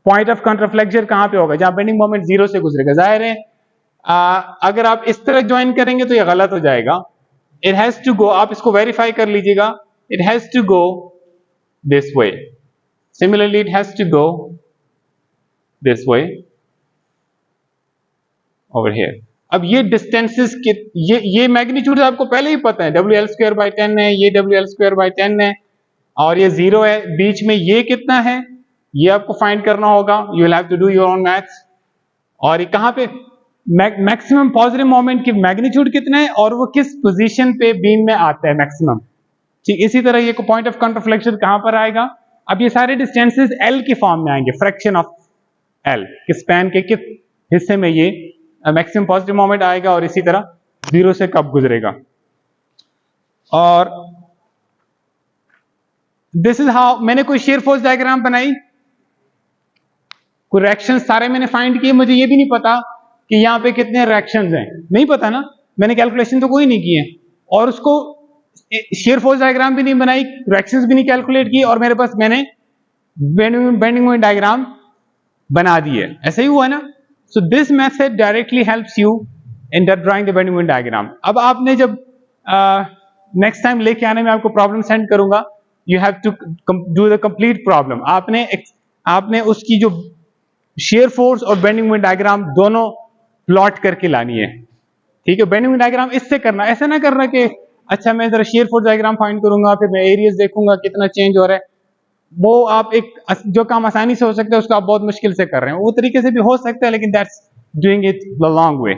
पॉइंट ऑफ काउंटरफ्लेक्शन कहां पे होगा, जहां बेंडिंग मोमेंट 0 से गुजरेगा। जाहिर है अगर आप इस तरह ज्वाइन करेंगे तो ये गलत हो जाएगा। इट हैज टू गो, आप इसको वेरीफाई कर लीजिएगा, it has to go this way. Similarly it has to go this way over here. अब ये डिस्टेंसेस के ये मैग्नीट्यूड आपको पहले ही पता है, WL²/10 है, ये WL²/10 है और ये 0 है, बीच में ये कितना है ये आपको फाइंड करना होगा। You will have to do your own maths. और ये कहां पे मैक्सिमम पॉजिटिव मोमेंट की मैग्नीट्यूड कितना है और वो किस पोजीशन पे बीम में आता है मैक्सिमम। ठीक इसी तरह ये पॉइंट ऑफ काउंटरफ्लेक्शन कहां पर आएगा। अब ये सारे डिस्टेंसेस L की फॉर्म में आएंगे, फ्रैक्शन ऑफ L कि स्पैन के किस हिस्से में ये मैक्सिमम पॉजिटिव मोमेंट आएगा और इसी तरह 0 से कब गुजरेगा। और दिस इज हाउ, मैंने कोई शेयर फोर्स डायग्राम बनाई, कोई रिएक्शन सारे मैंने फाइंड किए, मुझे ये भी नहीं पता कि यहां पे कितने रिएक्शंस हैं, नहीं पता ना, मैंने कैलकुलेशन तो कोई नहीं किए और उसको शेयर फोर्स डायग्राम भी नहीं बनाई, रिएक्शंस भी नहीं कैलकुलेट किए और मेरे पास मैंने बेंडिंग मोमेंट डायग्राम बना दिए, ऐसा ही हुआ है ना। So this method directly helps you in drawing the bending moment diagram. अब आपने जब नेक्स्ट टाइम लेके आने में आपको प्रॉब्लम सेंड करूंगा, you have to do the complete problem. आपने उसकी जो शेयर फोर्स और बेंडिंग मोमेंट डायग्राम दोनों प्लॉट करके लानी है। ठीक है, बेंडिंग मोमेंट डायग्राम इससे करना, ऐसा ना करना कि अच्छा मैं जरा शेयर फोर्स डायग्राम फाइंड करूंगा फिर मैं एरियाज देखूंगा कितना चेंज हो रहा है। वो आप एक जो काम आसानी से हो सकता है उसको आप बहुत मुश्किल से कर रहे हैं। वो तरीके से भी हो सकता है लेकिन that's doing it the long way.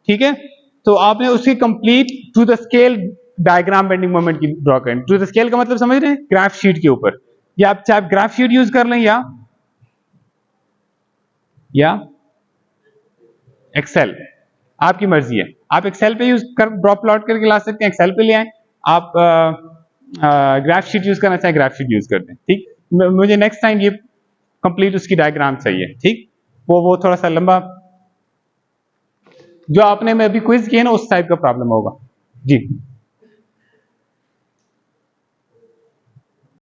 ठीक है, तो आपने उसकी complete to the scale diagram bending moment की ड्रॉ करें। टू द स्केल का मतलब समझ रहे हैं, ग्राफ शीट के ऊपर, या आप चाहे ग्राफ शीट यूज कर लें या एक्सेल, आपकी मर्जी है। आप एक्सेल पे यूज कर ड्रॉ प्लॉट करके ला सकते हैं, एक्सेल पे ले आए। आप ग्राफ शीट यूज करना चाहे ग्राफ शीट यूज करते हैं। ठीक, मुझे नेक्स्ट टाइम ये कंप्लीट उसकी डायग्राम चाहिए। ठीक, वो थोड़ा सा लंबा, जो आपने में अभी क्विज किया ना उस टाइप का प्रॉब्लम होगा। जी।